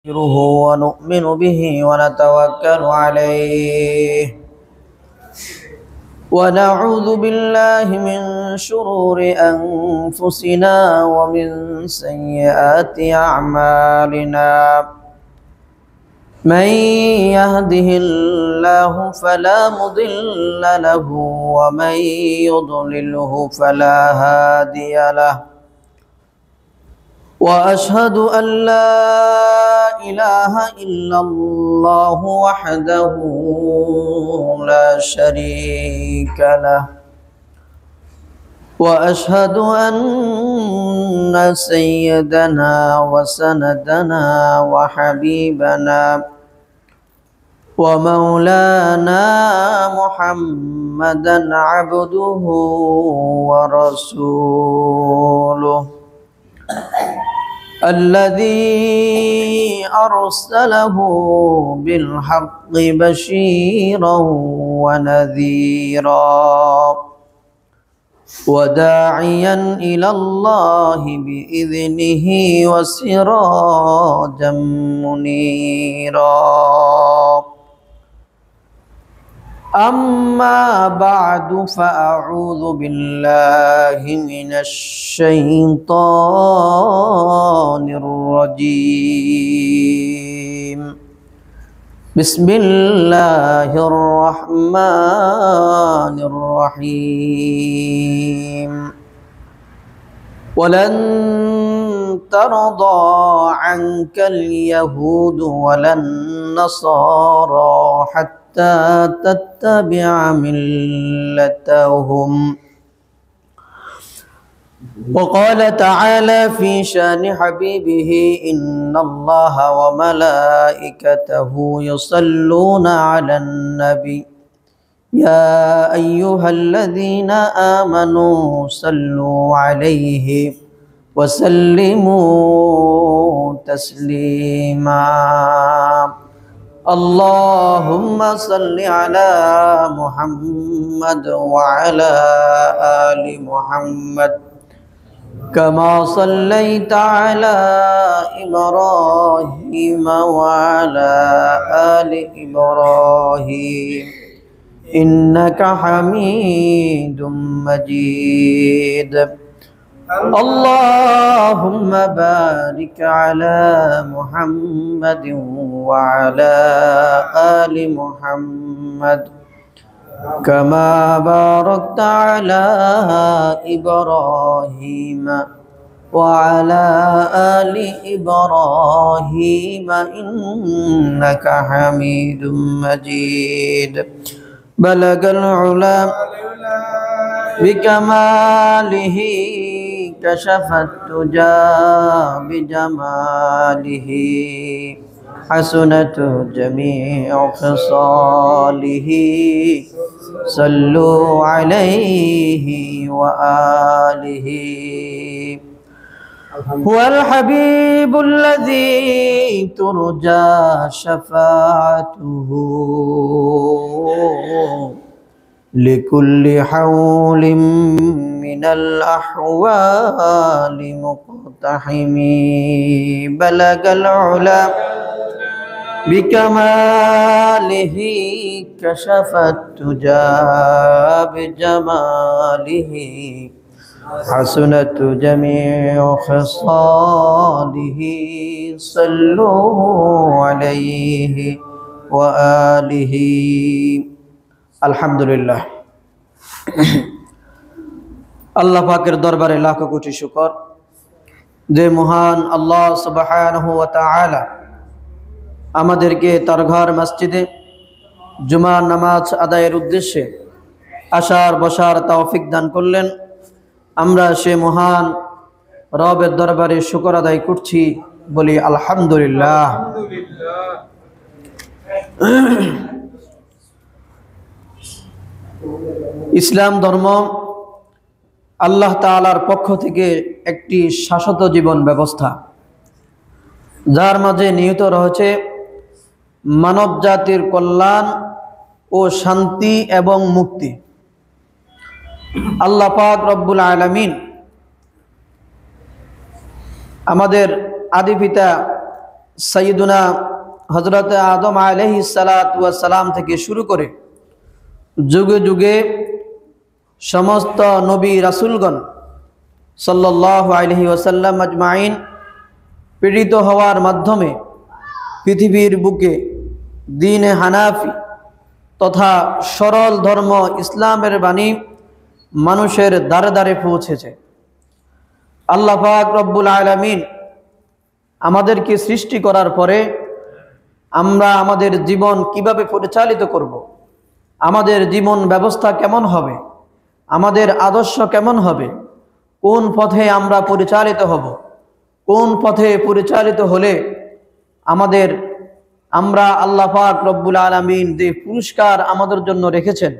نستغفره ونؤمن به ونتوكل عليه ونعوذ بالله من شرور أنفسنا ومن سيئات أعمالنا من يهده الله فلا مضل له ومن يضلله فلا هادي له وأشهد أن لا إله إلا الله وحده لا شريك له وأشهد أن سيدنا وسندنا وحبيبنا ومولانا محمدا عبده ورسوله الذي أرسله بالحق بشيرا ونذيرا وداعيا إلى الله بإذنه وسراجا منيرا أما بعد فأعوذ بالله من الشيطان الرجيم بسم الله الرحمن الرحيم ولن ترضى عنك اليهود ولا النصارى حتى تتبع ملتهم وقال تعالى في شان حبيبه إن الله وملائكته يصلون على النبي يا أيها الذين آمنوا صلوا عليه وسلموا تسليما اللهم صل على محمد وعلى آل محمد كما صليت على إبراهيم وعلى آل إبراهيم إنك حميد مجيد اللهم بارك على محمد وعلى آل محمد كما باركت على إبراهيم وعلى آل إبراهيم إنك حميد مجيد بلغ العلا بكماله كشف الدجى بجماله حسنت جميع خصاله صلوا عليه وآله هو الحبيب الذي ترجى شفاعته لكل حول من الأحوال مقتحم بلغ العلا بكماله كشف الدجى بجماله حسنت جميع خصاله صلوا عليه وآله আলহামদুলিল্লাহ আল্লাহ পাকের দরবারে লাখো কোটি শুকর যে মহান আল্লাহ সুবহানাহু ওয়া তাআলা আমাদেরকে তার ঘর মসজিদে জুমার নামাজ আদায়ের উদ্দেশ্যে আসার বসার তৌফিক দান করলেন। আমরা সে মহান রবের দরবারে শুকর আদায় করছি, বলি আলহামদুলিল্লাহ। ইসলাম ধর্ম আল্লাহ তাআলার পক্ষ থেকে একটি শাশ্বত জীবন ব্যবস্থা, যার মাঝে নিহিত রয়েছে মানব জাতির কল্যাণ ও শান্তি এবং মুক্তি। আল্লাহ পাক রব্বুল আলামিন আমাদের আদি পিতা সাইয়্যিদুনা হযরত আদম আলাইহিস সালাতু ওয়াস সালাম থেকে শুরু করে যুগে যুগে সমস্ত নবী রাসূলগণ সাল্লাল্লাহু আলাইহি ওয়াসাল্লাম আজমাইন প্রেরিত হওয়ার মাধ্যমে পৃথিবীর বুকে দ্বীনে হানাফি তথা সরল ধর্ম ইসলামের বাণী মানুষের দ্বারে দ্বারে পৌঁছেছে। আল্লাহ পাক রব্বুল আলামিন আমাদেরকে সৃষ্টি করার পরে আমরা আমাদের জীবন কিভাবে পরিচালিত করব, আমাদের জীবন ব্যবস্থা কেমন হবে, আমাদের আদর্শ কেমন হবে, কোন পথে আমরা পরিচালিত হব, কোন পথে পরিচালিত হলে আমরা আল্লাহ পাক রব্বুল আলামিন যে পুরস্কার আমাদের জন্য রেখেছেন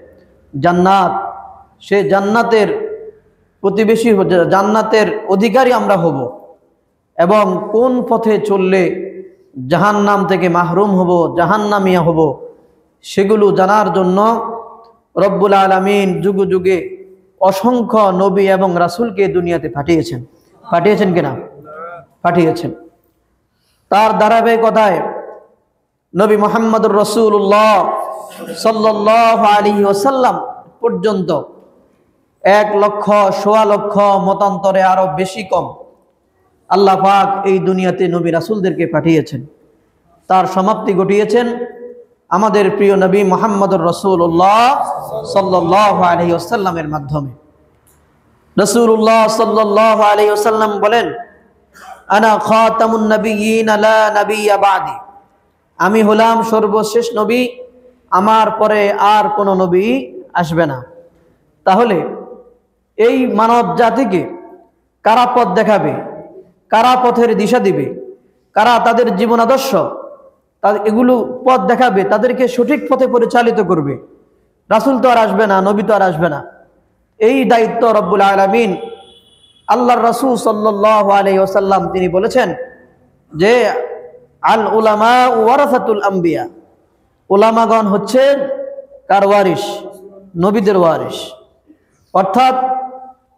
জান্নাত, সে জান্নাতের প্রতিবেশী, জান্নাতের অধিকারী আমরা হব, এবং কোন পথে চললে জাহান্নাম থেকে মাহরুম হব, জাহান্নামিয়া হব, সেগুলো জানার জন্য রব্বুল আলামিন যুগে যুগে অসংখ্য নবী এবং রাসূলকে দুনিয়াতে পাঠিয়েছেন কিনা? পাঠিয়েছেন। তার ধারাবাহিকতায় নবী মুহাম্মদুর রাসূলুল্লাহ সাল্লাল্লাহু আলাইহি ওয়াসাল্লাম পর্যন্ত 1,00,000 মতান্তরে আরো বেশি কম আল্লাহ পাক এই দুনিয়াতে নবী রাসূলদেরকে পাঠিয়েছেন। তার সমাপ্তি ঘটিয়েছেন আমাদের প্রিয় নবী মুহাম্মদুর রাসূলুল্লাহ সাল্লাল্লাহু আলাইহি ওয়াসাল্লামের মাধ্যমে। রাসূলুল্লাহ সাল্লাল্লাহু আলাইহি ওয়াসাল্লাম বলেন, আনা খাতামুন নাবিয়্যিন লা নাবিয়্যা বাদি, আমি হলাম সর্বশেষ নবী, আমার পরে আর কোনো নবী আসবে না। তাহলে এই মানব জাতিকে কারা পথ দেখাবে, কারা পথের দিশা দিবে, কারা তাদের জীবন আদর্শ এগুলো পথ দেখাবে, তাদেরকে সঠিক পথে পরিচালিত করবে? রাসূল তো আর আসবে না, নবী তো আর আসবে না। এই দায়িত্ব রব্বুল আলামিন আল্লাহর রাসূল সাল্লাল্লাহু আলাইহি ওয়াসাল্লাম তিনি বলেছেন যে আল উলামা ওয়ারাসাতুল আম্বিয়া, উলামাগণ হচ্ছে কার ওয়ারিস? নবীদের ওয়ারিস। অর্থাৎ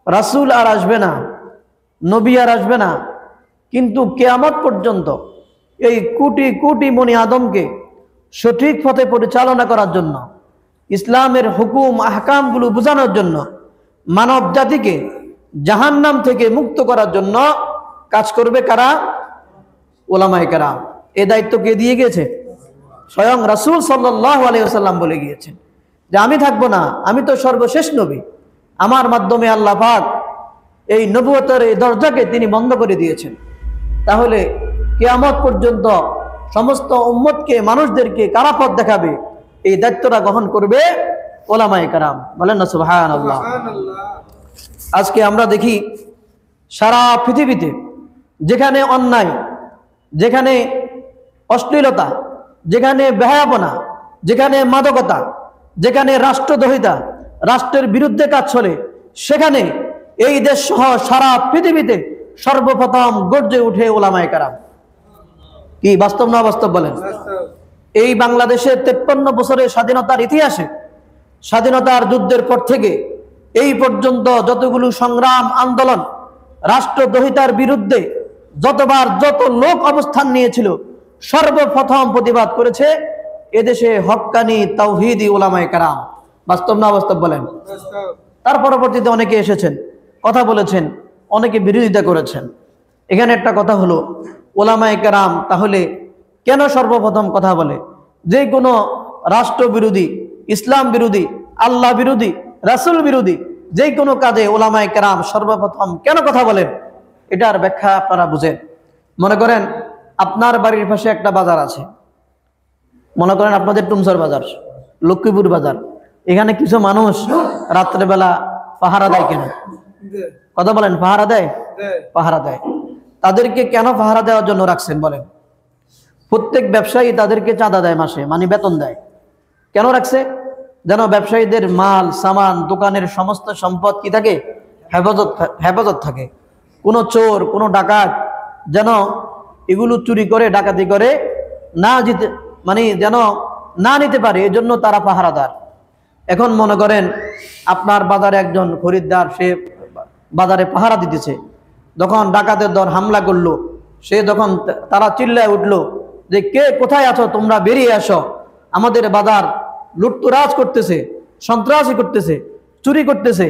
রাসূল আর আসবে না, নবী আর আসবে না, কিন্তু কিয়ামত পর্যন্ত এই কোটি কোটি বনি আদমকে সঠিক পথে পরিচালনা করার জন্য, ইসলামের হুকুম আহকামগুলো বোঝানোর জন্য, মানব জাতিকে জাহান্নাম থেকে মুক্ত করার জন্য কাজ করবে কারা? উলামায়ে কেরাম। এই দায়িত্ব কে দিয়ে গিয়েছে? স্বয়ং রাসূল সাল্লাল্লাহু আলাইহি ওয়াসাল্লাম বলে গিয়েছেন যে আমি থাকবো না, আমি তো সর্বশেষ নবী, আমার মাধ্যমে আল্লাহ পাক এই নবুয়তের এই দরজাকে তিনি বন্ধ করে দিয়েছেন। তাহলে কিয়ামত পর্যন্ত সমস্ত উম্মতকে, মানুষদেরকে কারা পথ দেখাবে? এই দায়িত্বটা গ্রহণ করবে উলামায়ে কেরাম। বলেন না সুবহানাল্লাহ। আজকে আমরা দেখি সারা পৃথিবীতে যেখানে অন্যায়, যেখানে অশ্লীলতা, যেখানে বেহায়াপনা, যেখানে মাদকতা, যেখানে রাষ্ট্রদ্রোহিতা, রাষ্ট্রের বিরুদ্ধে কাজ চলে, সেখানে এই দেশ সহ সারা পৃথিবীতে সর্বপ্রথম গর্জে উঠে উলামায়ে কেরাম। কি বাস্তব না বাস্তব বলেন? এই বাংলাদেশের 53 বছরের স্বাধীনতার ইতিহাসে, স্বাধীনতার যুদ্ধের পর থেকে এই পর্যন্ত যতগুলো সংগ্রাম, আন্দোলন, রাষ্ট্রদ্রোহিতার বিরুদ্ধে যতবার যত লোক অবস্থান নিয়েছিল, সর্বপ্রথম প্রতিবাদ করেছে এদেশে হক্কানি তাওহীদি উলামায়ে কেরাম। বাস্তব না বাস্তব বলেন? তার পরবর্তীতে অনেকে এসেছেন, কথা বলেছেন, অনেকে বিরোধিতা করেছেন। এখানে একটা কথা হলো, উলামায়ে কেরাম তাহলে কেন সর্বপ্রথম কথা বলে? যে কোনো রাষ্ট্র বিরোধী, ইসলাম বিরোধী, আল্লাহ বিরোধী, রাসূল বিরোধী যে কোনো কাজে উলামায়ে কেরাম সর্বপ্রথম কেন কথা বলেন? এটার ব্যাখ্যা আপনারা বুঝেন। মনে করেন আপনার বাড়ির পাশে একটা বাজার আছে, মনে করেন আপনাদের টুমসর বাজার, লক্ষ্মীপুর বাজার, এখানে কিছু মানুষ রাত্রেবেলা পাহারা দেয়। কেন কথা বলেন? পাহারা দেয়, পাহারা দেয়। তাদেরকে কেন পাহারা দেওয়ার জন্য রাখছেন বলেন? প্রত্যেক ব্যবসায়ী তাদেরকে চাঁদা দেয়, মাসে মানে বেতন দেয়। কেন রাখছে? যেন ব্যবসায়ীদের মাল সামান, দোকানের সমস্ত সম্পদ কি থাকে? হেফাজত থাকে। কোনো চোর, কোনো ডাকাত যেন এগুলো চুরি করে, ডাকাতি করে যেন না নিতে পারে, এজন্য তারা পাহারাদার। এখন মনে করেন আপনার বাজারে একজন খরিদ্দার, সে বাজারে পাহারা দিতেছে, যখন ডাকাতের দল হামলা করলো, সে যখন তারা চিল্লায় উঠলো যে কে কোথায় আছো, তোমরা বেরিয়ে আসো, আমাদের বাজার লুটতরাজ করতেছে, সন্ত্রাসী করতেছে, চুরি করতেছে।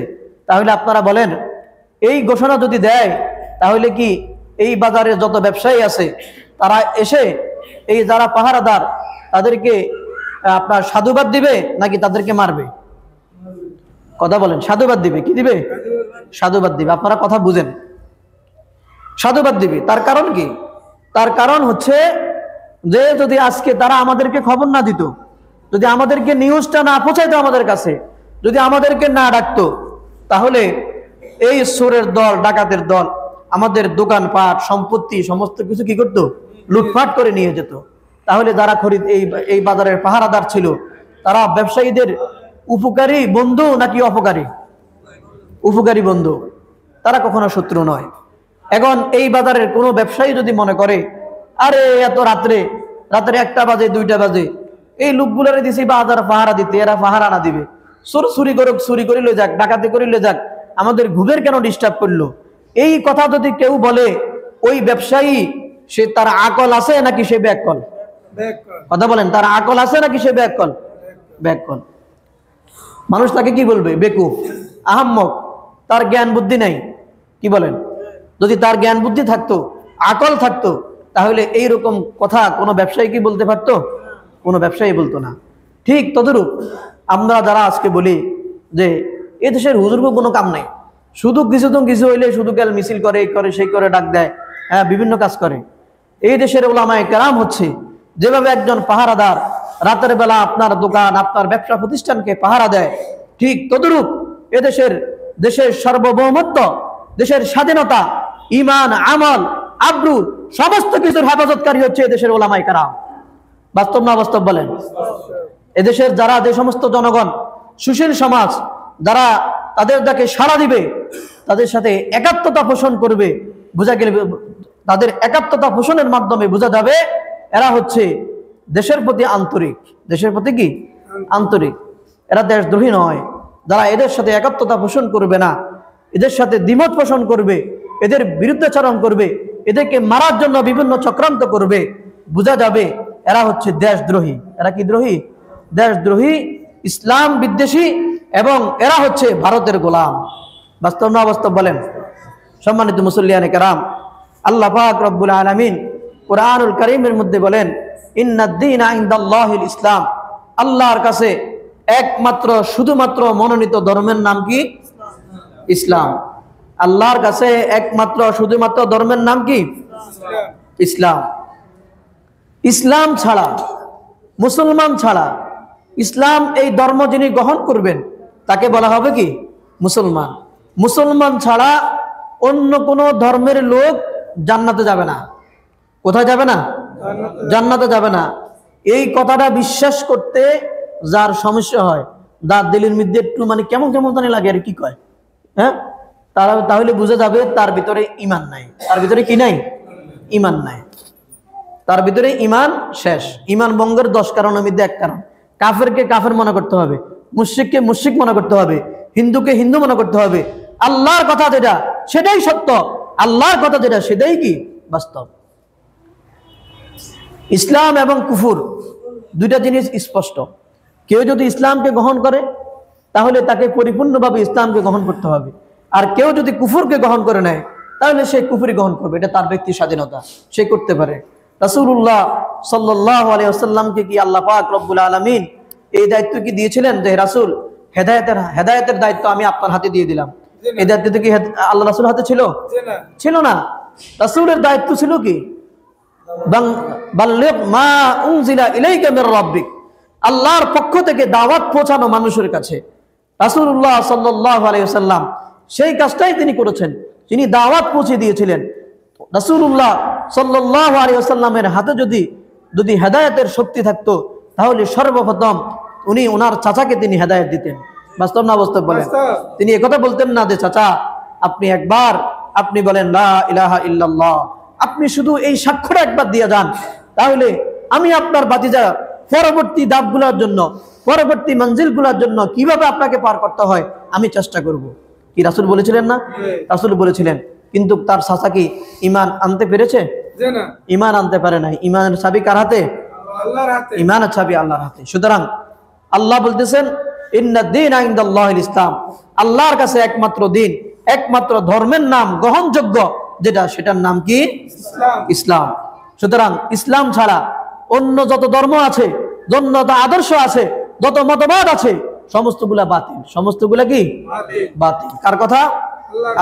তাহলে আপনারা বলেন, এই ঘোষণা যদি দেয় তাহলে কি এই বাজারে যত ব্যবসায়ী আছে তারা এসে এই যারা পাহারাদার তাদেরকে আপনার সাধুবাদ দিবে নাকি তাদেরকে মারবে? কথা বলেন, সাধুবাদ দিবে কি দিবে? সাধুবাদ দিবে। আপনারা কথা বুঝেন, সাধুবাদ দিবে। তার কারণ কি? তার কারণ হচ্ছে যে যদি আজকে তারা আমাদেরকে খবর না দিত, যদি আমাদেরকে নিউজটা না পৌঁছাইতো আমাদের কাছে, যদি আমাদেরকে না ডাকতো, তাহলে এই চোরের দল, ডাকাতের দল আমাদের দোকানপাট, সম্পত্তি সমস্ত কিছু কি করতো? লুটপাট করে নিয়ে যেত। তাহলে যারা খরিদ এই বাজারের পাহারাদার ছিল তারা ব্যবসায়ীদের উপকারী বন্ধু নাকি অপকারী? উপকারী বন্ধু, তারা কখনো শত্রু নয়। এখন এই বাজারের কোনো ব্যবসায়ী যদি মনে করে আরে এত রাত্রে 1টা বাজে 2টা বাজে এই লোকগুলারে দিছি বাজার পাহারা দিতে, এরা পাহারা না দিবে, চুরি করুক, চুরি করিলে যাক, ডাকাতি করিলে যাক, আমাদের ঘুমের কেন ডিস্টার্ব করলো, এই কথা যদি কেউ বলে, ওই ব্যবসায়ী সে তার আকল আছে নাকি সে ব্যাককল? কথা বলেন, তার আকল আছে নাকি সে ব্যাককল? ব্যাককল। মানুষ তাকে কি বলবে? বেকুফ, আহাম্মক, তার জ্ঞান বুদ্ধি নাই। কি বলেন? যদি তার জ্ঞান বুদ্ধি থাকতো, আকল থাকতো, তাহলে এইরকম কথা কোনো ব্যবসায়ী কি বলতে পারতো? কোনো ব্যবসায়ী বলতো না। ঠিক তদরূপ আমরা যারা আজকে বলি যে এ দেশের হুজুরকে কোনো কাম নাই, শুধু কিছু হইলে শুধু গেল মিছিল করে, এই করে, সেই করে, ডাক দেয়, হ্যাঁ বিভিন্ন কাজ করে। এই দেশের উলামায়ে কেরাম হচ্ছে যেভাবে একজন পাহারাদার রাতের বেলা আপনার দোকান, আপনার ব্যবসা প্রতিষ্ঠানকে পাহারা দেয়, ঠিক তদরূপ দেশের সার্বভৌমত্ব, দেশের স্বাধীনতা, ঈমান, আমল, আব্রু সমস্ত কিছুর হেফাজতকারী হচ্ছে এদেশের উলামায়ে কেরাম। বাস্তব না বাস্তব বলেন? এদেশের যারা, যে সমস্ত জনগণ, সুশীল সমাজ, যারা তাদের যাকে সাড়া দিবে, তাদের সাথে একাত্মতা পোষণ করবে, বোঝা গেলে তাদের একাত্মতা পোষণের মাধ্যমে বোঝা যাবে এরা হচ্ছে দেশের প্রতি আন্তরিক। দেশের প্রতি কি আন্তরিক? এরা দেশদ্রোহী নয়। যারা এদের সাথে একাত্মতা পোষণ করবে না, এদের সাথে দ্বিমত পোষণ করবে, এদের বিরুদ্ধাচরণ করবে, এদেরকে মারার জন্য বিভিন্ন চক্রান্ত করবে, বোঝা যাবে এরা হচ্ছে দেশদ্রোহী। এরা কি দ্রোহী? দেশদ্রোহী, ইসলাম বিদ্বেষী, এবং এরা হচ্ছে ভারতের গোলাম। বাস্তব না বাস্তব বলেন? সম্মানিত মুসল্লিয়ানে কেরাম, আল্লাহ পাক রব্বুল আলামিন কুরআনুল কারীমের মধ্যে বলেন, ইন্নাদ-দীনা ইনদাল্লাহিল ইসলাম। আল্লাহর কাছে একমাত্র শুধুমাত্র মনোনীত ধর্মের নাম কি? ইসলাম। আল্লাহর কাছে একমাত্র শুধুমাত্র ধর্মের নাম কি? ইসলাম। ইসলাম ছাড়া, মুসলমান ছাড়া, ইসলাম এই ধর্ম যিনি গ্রহণ করবেন তাকে বলা হবে কি? মুসলমান। মুসলমান ছাড়া অন্য কোনো ধর্মের লোক জান্নাতে যাবে না। কোথায় যাবে না? জান্নাতে যাবে না। এই কথাটা বিশ্বাস করতে যার সমস্যা হয়, যার দিলের মধ্যে একটু মানে কেমন কেমন জানি লাগে, আর কি কয়, হ্যাঁ, তাহলে বুঝে যাবে তার ভিতরে ঈমান নাই। তার ভিতরে কি নাই? ঈমান নাই। তার ভিতরে ঈমান শেষ। ঈমান ভঙ্গের 10 কারণের মধ্যে 1 কারণ। কাফেরকে কাফের মনে করতে হবে, মুশরিককে মুশরিক মনে করতে হবে, হিন্দুকে হিন্দু মনে করতে হবে। আল্লাহর কথা যেটা সেটাই সত্য, আল্লাহর কথা যেটা সেটাই কি? বাস্তব। ইসলাম এবং কুফর দুইটা জিনিস স্পষ্ট। কেউ যদি ইসলামকে গ্রহণ করে তাহলে তাকে পরিপূর্ণভাবে ইসলামকে গ্রহণ করতে হবে, আর কেউ যদি কুফরকে গ্রহণ করে নেয় তাহলে সে কুফরি গ্রহণ করবে। এটা তার ব্যক্তির স্বাধীনতা, সে করতে পারে। রাসূলুল্লাহ সাল্লাল্লাহু আলাইহি ওয়াসাল্লামকে কি আল্লাহ পাক রব্বুল আলামিন এই দায়িত্ব কি দিয়েছিলেন যে রাসূল হেদায়েতের দায়িত্ব আমি আপনার হাতে দিয়ে দিলাম? এই দায়িত্ব কি আল্লাহ রাসূল হাতে ছিল? ছিল না। রাসূলের দায়িত্ব ছিল কি? বাল্লিগ মা উনজিলা ইলাইকা মির রাব্বিক, আল্লাহর পক্ষ থেকে দাওয়াত পৌঁছানো মানুষের কাছে। রাসূলুল্লাহ সাল্লাল্লাহু আলাইহি ওয়াসাল্লাম সেই কাজটাই তিনি করেছেন, তিনি দাওয়াত পৌঁছে দিয়েছিলেন। রাসূলুল্লাহ সাল্লাল্লাহু আলাইহি ওয়াসাল্লামের হাতে যদি হেদায়েতের শক্তি থাকতো তাহলে সর্বপ্রথম উনি ওনার চাচাকে তিনি হেদায়েত দিতেন। বাস্তব না বাস্তব বলেন? তিনি একথা বলতেন না যে চাচা আপনি বলেন লা ইলাহা ইল্লাল্লাহ, আপনি শুধু এই সাক্ষ্যটা একবার দিয়ে যান, তাহলে আমি আপনার ভাতিজা পরবর্তী ধাপগুলোর জন্য, পরবর্তী মঞ্জিলগুলোর জন্য কিভাবে আপনাকে পার করতে হয় আমি চেষ্টা করব। কি রাসূল বলেছিলেন না? রাসূল বলেছিলেন। কিন্তু তার চাচা কি ঈমান আনতে পেরেছে? ইমান আনতে পারে নাই। ইমানের চাবি কার হাতে? ইমানের চাবি আল্লাহর হাতে। সুতরাং আল্লাহ বলতেছেন ইন্নাদ দীনা ইনদাল্লাহিল ইসলাম, আল্লাহর কাছে একমাত্র দিন, একমাত্র ধর্মের নাম গ্রহণযোগ্য যেটা, সেটার নাম কি? ইসলাম। সুতরাং ইসলাম ছাড়া অন্য যত ধর্ম আছে, যত আদর্শ আছে, যত মতবাদ আছে, সমস্তগুলা বাতিল। সমস্তগুলা কি? বাতিল। কার কথা?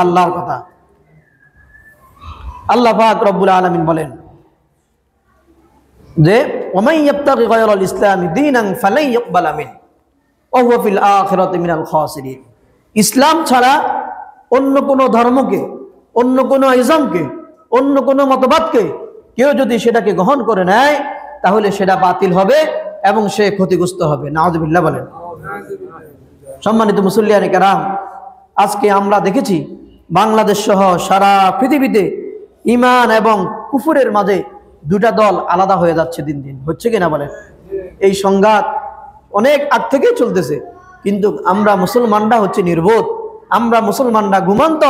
আল্লাহর কথা। আল্লাহ পাক রব্বুল আলামিন বলেন যে ওয়ামান ইয়াবতাগি গায়রাল ইসলামি দীনান ফালাই ইকবালা মিন ওয়া হুয়া ফিল আখিরাতি মিনাল খাসিরিন। ইসলাম ছাড়া অন্য কোনো ধর্মকে, অন্য কোনো ইসলামকে, অন্য কোনো মতবাদকে কেউ যদি সেটাকে গ্রহণ করে নেয় তাহলে সেটা বাতিল হবে এবং সে ক্ষতিগ্রস্ত হবে। নাউযুবিল্লাহ বলেন। সম্মানিত মুসল্লিয়ানে কেরাম, আজকে আমরা দেখেছি বাংলাদেশ সহ সারা পৃথিবীতে ঈমান এবং কুফরের মাঝে দুটা দল আলাদা হয়ে যাচ্ছে দিন দিন। হচ্ছে কিনা বলেন? এই সংঘাত অনেক আগ থেকেই চলতেছে, কিন্তু আমরা মুসলমানরা হচ্ছে নির্বোধ, আমরা মুসলমানরা ঘুমন্ত।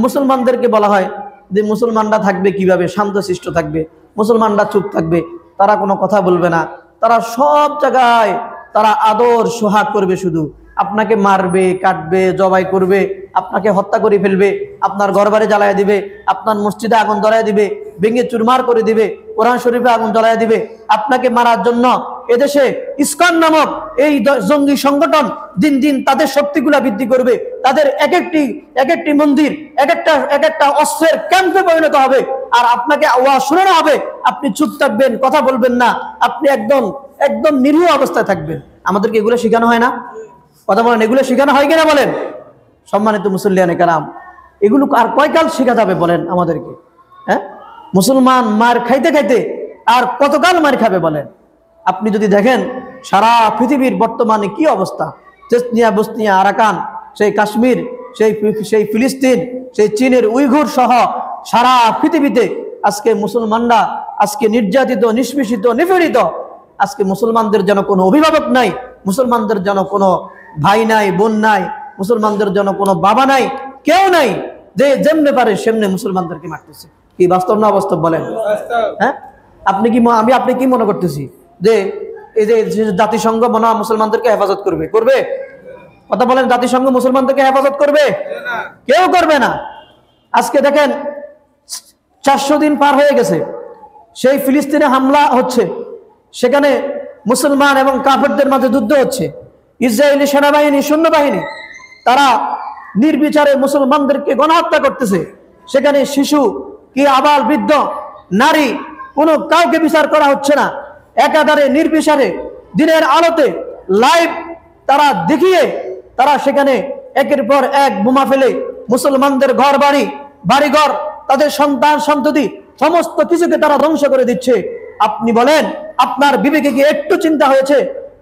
মুসলমানদেরকে বলা হয় যে মুসলমানরা থাকবে কিভাবে? শান্তশিষ্ট থাকবে, মুসলমানরা চুপ থাকবে, তারা কোনো কথা বলবে না, তারা সব জায়গায় তারা আদর সোহাগ করবে, শুধু আপনাকে মারবে, কাটবে, জবাই করবে, আপনাকে হত্যা করে ফেলবে, আপনার ঘরবাড়ি জ্বালায় দিবে, আপনার মসজিদে আগুন জ্বালায় দিবে, ভেঙে চুরমার করে দিবে, কোরআন শরীফে আগুন জ্বালায় দিবে। আপনাকে মারার জন্য এদেশে ইসকন নামক এই জঙ্গি সংগঠন দিন দিন তাদের শক্তিগুলা বৃদ্ধি করবে, তাদের এক একটি মন্দির এক একটা অস্ত্রের ক্যাম্পে পরিণত হবে, আর আপনাকে আওয়াজ শোনানো হবে, আপনি চুপ থাকবেন, কথা বলবেন না, আপনি একদম নিরীহ অবস্থায় থাকবেন। আমাদেরকে এগুলো শেখানো হয় না? কথা বলেন, এগুলো শেখানো হয় কিনা বলেন? সম্মানিত মুসল্লিয়ানে কেরাম, এগুলো আর কয়কাল শেখা যাবে বলেন আমাদেরকে? হ্যাঁ, মুসলমান মার খাইতে খাইতে আর কতকাল মার খাবে বলেন? আপনি যদি দেখেন সারা পৃথিবীর বর্তমানে কি অবস্থা, চেচনিয়া, বসনিয়া, আরাকান, সেই কাশ্মীর, সেই ফিলিস্তিন, সেই চীনের উইঘুর সহ সারা পৃথিবীতে আজকে মুসলমানরা আজকে নির্যাতিত, নিষ্পেষিত, নিপীড়িত। আজকে মুসলমানদের যেন কোনো অভিভাবক নাই, মুসলমানদের যেন কোনো ভাই নাই, বোন নাই, মুসলমানদের যেন কোনো বাবা নাই, কেউ নাই, যে যেমনে পারে সেমনে মুসলমানদেরকে মারতেছে। কি বাস্তব না অবাস্তব বলেন? হ্যাঁ, আপনি কি মনে করতেছি যে এই যে জাতিসংঘ মনে হয় মুসলমানদেরকে হেফাজত করবে? কথা বলেন, জাতিসংঘ মুসলমানদেরকে হেফাজত করবে? কেউ করবে না। আজকে দেখেন 400 দিন পার হয়ে গেছে, সেই ফিলিস্তিনে হামলা হচ্ছে, সেখানে মুসলমান এবং কাফেরদের মাঝে যুদ্ধ হচ্ছে। ইসরায়েলি সেনাবাহিনী, সৈন্যবাহিনী তারা নির্বিচারে মুসলমানদেরকে গণহত্যা করতেছে। সেখানে শিশু কি আবাল বৃদ্ধ নারী কোনো কাউকে বিচার করা হচ্ছে না। একাধারে নির্বিচারে দিনের আলোতে লাইভ তারা দেখিয়ে তারা সেখানে একের পর এক বোমা ফেলে মুসলমানদের বাড়িঘর, তাদের সন্তান সন্ততি সমস্ত কিছুকে তারা ধ্বংস করে দিচ্ছে। আপনি বলেন, আপনার বিবেকে কি একটু চিন্তা হয়েছে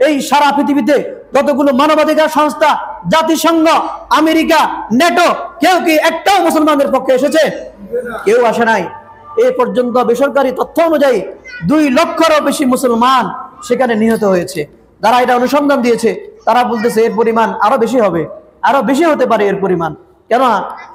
এই সারা পৃথিবীতে যতগুলো মানবাধিকার সংস্থা, জাতিসংঘ, আমেরিকা, নেটো, কেউ কি একটাও মুসলমানদের পক্ষে এসেছে? কেউ আসে নাই। এ পর্যন্ত বেসরকারি তথ্য অনুযায়ী 2 লক্ষেরও বেশি মুসলমান সেখানে নিহত হয়েছে। যারা এটা অনুসন্ধান দিয়েছে তারা বলতেছে এর পরিমাণ আরো বেশি হবে, আরো বেশি হতে পারে এর পরিমাণ। কেন?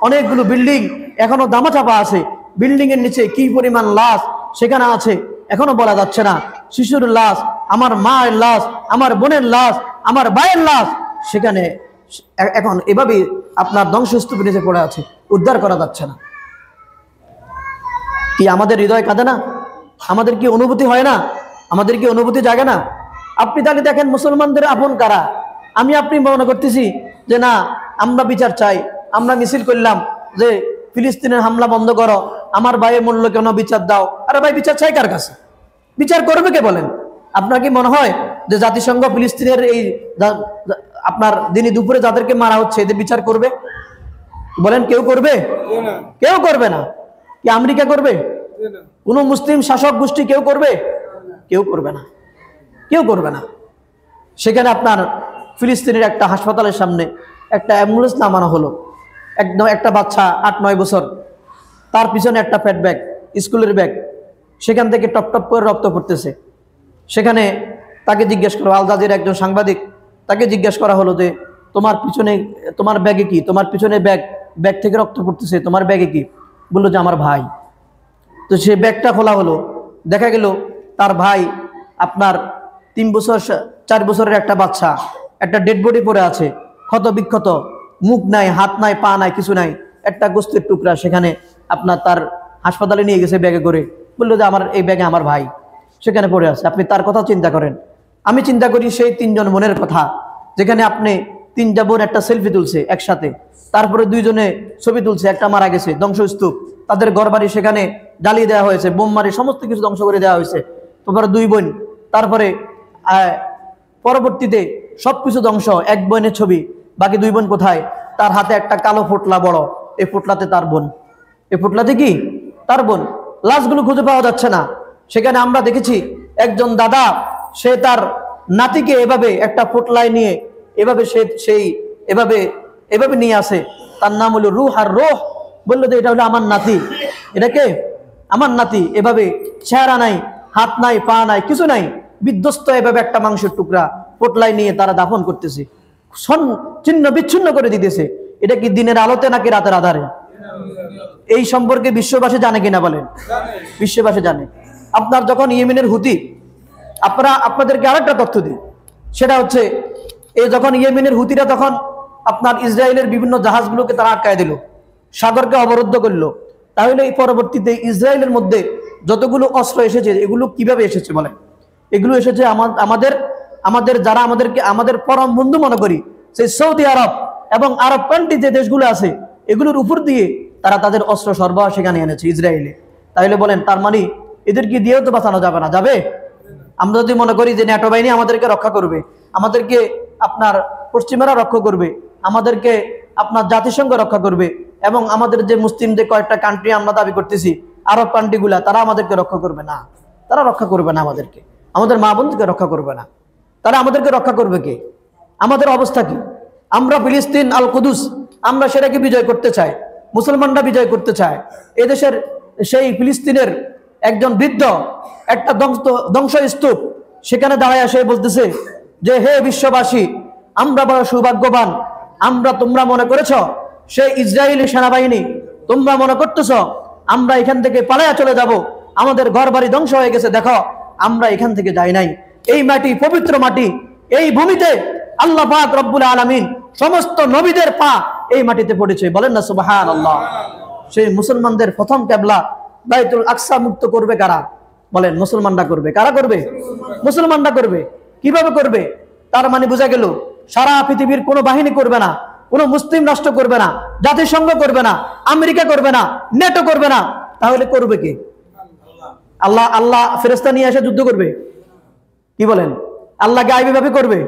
অনেকগুলো বিল্ডিং এখনো দামাচাপা আছে, বিল্ডিং এর নিচে কি পরিমাণ লাশ সেখানে আছে এখনো বলা যাচ্ছে না। শিশুর লাশ, আমার মায়ের লাশ, আমার বোনের লাশ, আমার ভাইয়ের লাশ সেখানে এখন এভাবেই আপনার ধ্বংসস্তূপের নিচে পড়ে আছে, উদ্ধার করা যাচ্ছে না। কি আমাদের হৃদয় কাঁদে না? আমাদের কি অনুভূতি হয় না? আমাদের কি অনুভূতি জাগে না? আপনি তাহলে দেখেন মুসলমানদের আপন কারা? আপনি মনে করতেছি যে না, আমরা বিচার চাই, আমরা মিছিল করলাম যে ফিলিস্তিনের হামলা বন্ধ করো, আমার ভাইয়ের মূল্য কেন বিচার দাও। আরে ভাই, বিচার চাই কার কাছে? বিচার করবে কে বলেন? আপনার কি মনে হয় যে জাতিসংঘ ফিলিস্তিনের এই আপনার দিনই দুপুরে যাদেরকে মারা হচ্ছে এদের বিচার করবে? বলেন, কেউ করবে? কেউ করবে না। কি আমেরিকা করবে? কোন মুসলিম শাসক গোষ্ঠী কেউ করবে? কেউ করবে না, কেউ করবে না। সেখানে আপনার ফিলিস্তিনের একটা হাসপাতালের সামনে একটা অ্যাম্বুলেন্স নামানো হলো, একদম একটা বাচ্চা 8-9 বছর, তার পিছনে একটা প্যাড ব্যাগ, স্কুলের ব্যাগ, সেখান থেকে টপ টপ করে রক্ত পড়তেছে। সেখানে তাকে জিজ্ঞেস করা, আল জাজিরার একজন সাংবাদিক, তাকে জিজ্ঞেস করা হলো যে তোমার পিছনে, তোমার ব্যাগে কি? তোমার পিছনে ব্যাগ থেকে রক্ত পড়তেছে, তোমার ব্যাগে কি? বললো যে আমার ভাই। তো সে ব্যাগটা খোলা হলো, দেখা গেল তার ভাই আপনার 3 বছর 4 বছরের একটা বাচ্চা, একটা ডেড বডি পড়ে আছে, ক্ষত বিক্ষত, মুখ নাই, হাত নাই, পা নাই, কিছু নাই, একটা গোস্তের টুকরা সেখানে আপনার তার হাসপাতালে নিয়ে গেছে ব্যাগে করে, বললো যে আমার এই ব্যাগে আমার ভাই সেখানে পড়ে আছে। আপনি তার কথা চিন্তা করেন। আমি চিন্তা করি সেই 3 জন বোনের কথা, যেখানে আপনি 3টা বোন একটা সেলফি তুলছে একসাথে, তারপরে 2 জনে ছবি তুলছে, একটা মারা গেছে, ধ্বংসস্তূপ, তাদের ঘরবাড়ি সেখানে জ্বালিয়ে দেওয়া হয়েছে, বোম মারি সমস্ত কিছু ধ্বংস করে দেওয়া হয়েছে। তারপরে 2 বোন, তারপরে পরবর্তীতে সবকিছু ধ্বংস, এক বোনের ছবি, বাকি 2 বোন কোথায়? তার হাতে একটা কালো পোটলা বড়, এই পোটলাতে তার বোন, এই পোটলাতে কি তার বোন। লাশগুলো খুঁজে পাওয়া যাচ্ছে না। সেখানে আমরা দেখেছি একজন দাদা, সে তার নাতিকে এভাবে একটা পোটলায় নিয়ে এভাবে সেই এভাবে এভাবে নিয়ে আসে, তার নাম হলো রুহ। আর রোহ বললো যে এটা হলো আমার নাতি, এটাকে আমার নাতি, এভাবে চেহারা নাই, হাত নাই, পা নাই, কিছু নাই, বিধ্বস্ত, এভাবে একটা মাংসের টুকরা পোটলায় নিয়ে তারা দাফন করতেছে, ছিন্ন বিচ্ছিন্ন করে দিতেছে। এটা কি দিনের আলোতে নাকি রাতের আধারে? এই সম্পর্কে বিশ্ববাসী জানে কিনা বলেন? বিশ্ববাসী জানে। আপনার যখন ইয়েমেনের হুতি, আপনাদেরকে আরেকটা তথ্য দিই, সেটা হচ্ছে এই যখন ইয়েমেনের হুতিরা তখন আপনার ইসরায়েলের বিভিন্ন জাহাজগুলোকে তারা আটকায় দিল, সাগরকে অবরুদ্ধ করলো, তাহলে এই পরবর্তীতে ইসরায়েলের মধ্যে যতগুলো অস্ত্র এসেছে এগুলো কিভাবে এসেছে বলেন? এগুলো এসেছে আমাদের যারা আমাদের পরম বন্ধু মনে করি, সেই সৌদি আরব এবং আরব কান্ট্রি যে দেশগুলো আছে এগুলোর উপর দিয়ে তারা তাদের অস্ত্র সরবরাহ সেখানে এনেছে ইসরায়েলে। তাহলে বলেন, তার মানে এদেরকে দিয়েও তো বাঁচানো যাবে না? যাবে? আমরা যদি মনে করি যে ন্যাটো বাহিনী আমাদেরকে রক্ষা করবে, আমাদেরকে আপনার পশ্চিমারা রক্ষা করবে, আমাদেরকে আপনার জাতিসংঘ রক্ষা করবে, এবং আমাদের যে মুসলিম যে কয়েকটা কান্ট্রি আমরা দাবি করতেছি আরব কান্ট্রিগুলা, তারা আমাদেরকে রক্ষা করবে না। তারা রক্ষা করবে না আমাদেরকে, আমাদের মা বোনকে রক্ষা করবে না। তারা আমাদেরকে রক্ষা করবে কে? আমাদের অবস্থা কি? আমরা ফিলিস্তিন আল কুদুস আমরা সেটাকে বিজয় করতে চাই, মুসলমানরা বিজয় করতে চায়। এদেশের সেই ফিলিস্তিনের একজন বৃদ্ধ একটা ধ্বংসস্তূপ সেখানে দাঁড়ায় সে বলতেছে যে হে বিশ্ববাসী, আমরা বড় সৌভাগ্যবান, তোমরা মনে করেছ সেই ইসরায়েলি সেনাবাহিনী, তোমরা মনে করতেছ আমরা এখান থেকে পালায়া চলে যাব, আমাদের ঘর বাড়ি ধ্বংস হয়ে গেছে, দেখো আমরা এখান থেকে যাই নাই। এই মাটি পবিত্র মাটি, এই ভূমিতে আল্লাহ পাক রব্বুল আলামিন সমস্ত নবীদের পা এই মাটিতে পড়েছে, বলেন না সুবহানাল্লাহ। সেই মুসলমানদের প্রথম কিবলা বাইতুল আকসা মুক্ত করবে কারা? বলেন, মুসলমানরা করবে। কারা করবে? মুসলমানরা করবে। কিভাবে করবে? তার মানে বোঝা গেল সারা পৃথিবীর কোনো বাহিনী করবে না, কোনো মুসলিম রাষ্ট্র করবে না, জাতিসংঘ করবে না, আমেরিকা করবে না, নেটো করবে না। তাহলে করবে কে? আল্লাহ ফেরেশতা নিয়ে এসে যুদ্ধ করবে? কি বলেন? আল্লাহ গায়েবী ভাবে করবে?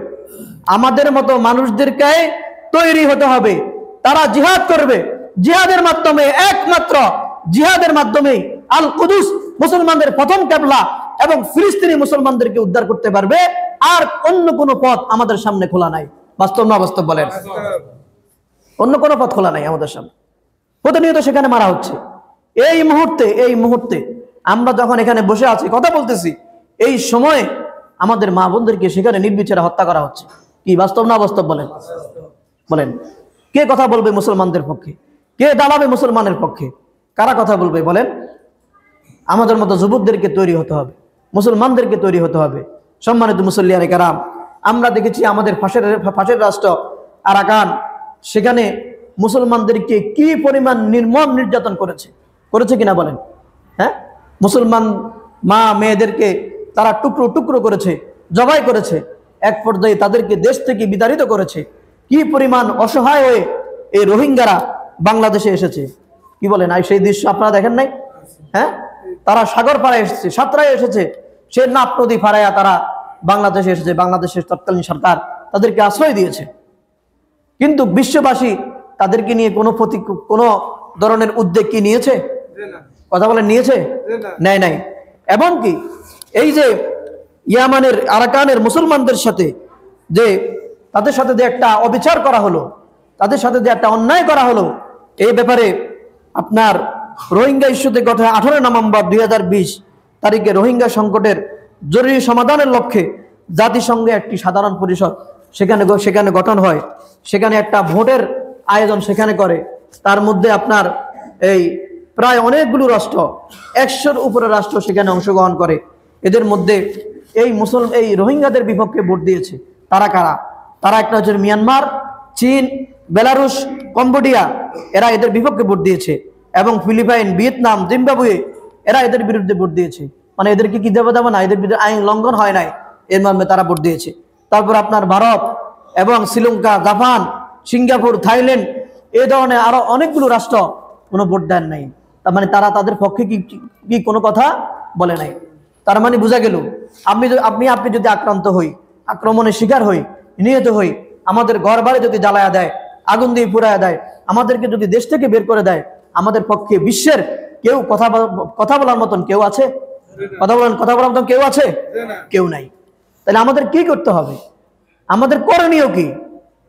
আমাদের মতো মানুষদেরকে তৈরি হতে হবে, তারা জিহাদ করবে। জিহাদের মাধ্যমে, একমাত্র জিহাদের মাধ্যমে আল কুদুস মুসলমানদের প্রথম কিবলা এবং ফিলিস্তিনি মুসলমানদেরকে উদ্ধার করতে পারবে। আর অন্য কোনো পথ আমাদের সামনে খোলা নাই। বাস্তব না বাস্তব বলেন? অন্য কোনো পথ খোলা নাই আমাদের সামনে। প্রতিনিয়ত সেখানে মারা হচ্ছে। এই মুহূর্তে আমরা যখন এখানে বসে আছি, কথা বলতেছি, এই সময়ে আমাদের মা বোনদেরকে সেখানে নির্বিচারে হত্যা করা হচ্ছে। কি বাস্তব না বাস্তব বলেন? বলেন, কে কথা বলবে মুসলমানদের পক্ষে? কে দাঁড়াবে মুসলমানের পক্ষে? কারা কথা বলবে বলেন? আমাদের মতো যুবকদেরকে তৈরি হতে হবে, মুসলমানদেরকে তৈরি হতে হবে। সম্মানিত মুসল্লিয়ানে কেরাম, আমরা দেখেছি আমাদের পাশের রাষ্ট্র আরাকান, সেখানে মুসলমানদেরকে কি পরিমাণ নির্মম নির্যাতন করেছে কিনা বলেন? হ্যাঁ, মুসলমান মা মেয়েদেরকে তারা টুকরো টুকরো করেছে, জবাই করেছে, এক পর্যায়ে তাদেরকে দেশ থেকে বিতাড়িত করেছে। কি পরিমাণ অসহায় হয়ে এই রোহিঙ্গারা বাংলাদেশে এসেছে, কি বলেন? সেই দৃশ্য আপনারা দেখেন নাই? হ্যাঁ, তারা সাগর পাড়ায় এসেছে, সাঁতরায় এসেছে, সে নাপ নদী ফাড়াইয়া তারা বাংলাদেশে এসেছে। বাংলাদেশের তৎকালীন সরকার তাদেরকে আশ্রয় দিয়েছে, কিন্তু বিশ্ববাসী তাদেরকে নিয়ে কোনো ধরনের উদ্যোগ কি নিয়েছে? কথা বলেন, নিয়েছে? নেয় নাই। এমনকি এই যে ইয়ামানের আরাকানের মুসলমানদের সাথে তাদের সাথে যে একটা অবিচার করা হলো, তাদের সাথে যে একটা অন্যায় করা হলো, এই ব্যাপারে আপনার রোহিঙ্গা ইস্যুতে গত 18 নভেম্বর 2020 তারিখে রোহিঙ্গা সংকটের জরুরি সমাধানের লক্ষ্যে জাতিসংঘে একটি সাধারণ পরিষদ সেখানে গঠন হয়। সেখানে একটা ভোটের আয়োজন সেখানে করে। তার মধ্যে আপনার এই প্রায় অনেকগুলো রাষ্ট্র, 100-র উপরে রাষ্ট্র সেখানে অংশগ্রহণ করে। এদের মধ্যে এই রোহিঙ্গাদের বিপক্ষে ভোট দিয়েছে তারা কারা? তারা একটা হচ্ছে মিয়ানমার, চীন, বেলারুশ, কম্বোডিয়া, এরা এদের বিপক্ষে ভোট দিয়েছে। এবং ফিলিপাইন, ভিয়েতনাম, জিম্বাবুয়ে, এরা এদের বিরুদ্ধে ভোট দিয়েছে। মানে এদেরকে কি দেবো না, এদের বিরুদ্ধে আইন লঙ্ঘন হয় নাই, এর মর্মে তারা ভোট দিয়েছে। তারপর আপনার ভারত এবং শ্রীলঙ্কা, জাপান, সিঙ্গাপুর, থাইল্যান্ড, এই ধরনের আরো অনেকগুলো রাষ্ট্র কোনো ভোট দেন নাই। তার মানে তারা তাদের পক্ষে কি কোনো কথা বলে নাই। তার মানে বোঝা গেল আপনি যদি আক্রান্ত হই, আক্রমণের শিকার হই, নিহত হই, আমাদের ঘর বাড়ি যদি জ্বালায়া দেয়, আগুন দিয়ে পুড়ায়া দেয়, আমাদেরকে যদি দেশ থেকে বের করে দেয়, আমাদের পক্ষে বিশ্বের কেউ কথা বলার মতন কেউ আছে? কথা বলার মতন কেউ আছে? কেউ নাই। তাহলে আমাদের কি করতে হবে? আমাদের করণীয় কি?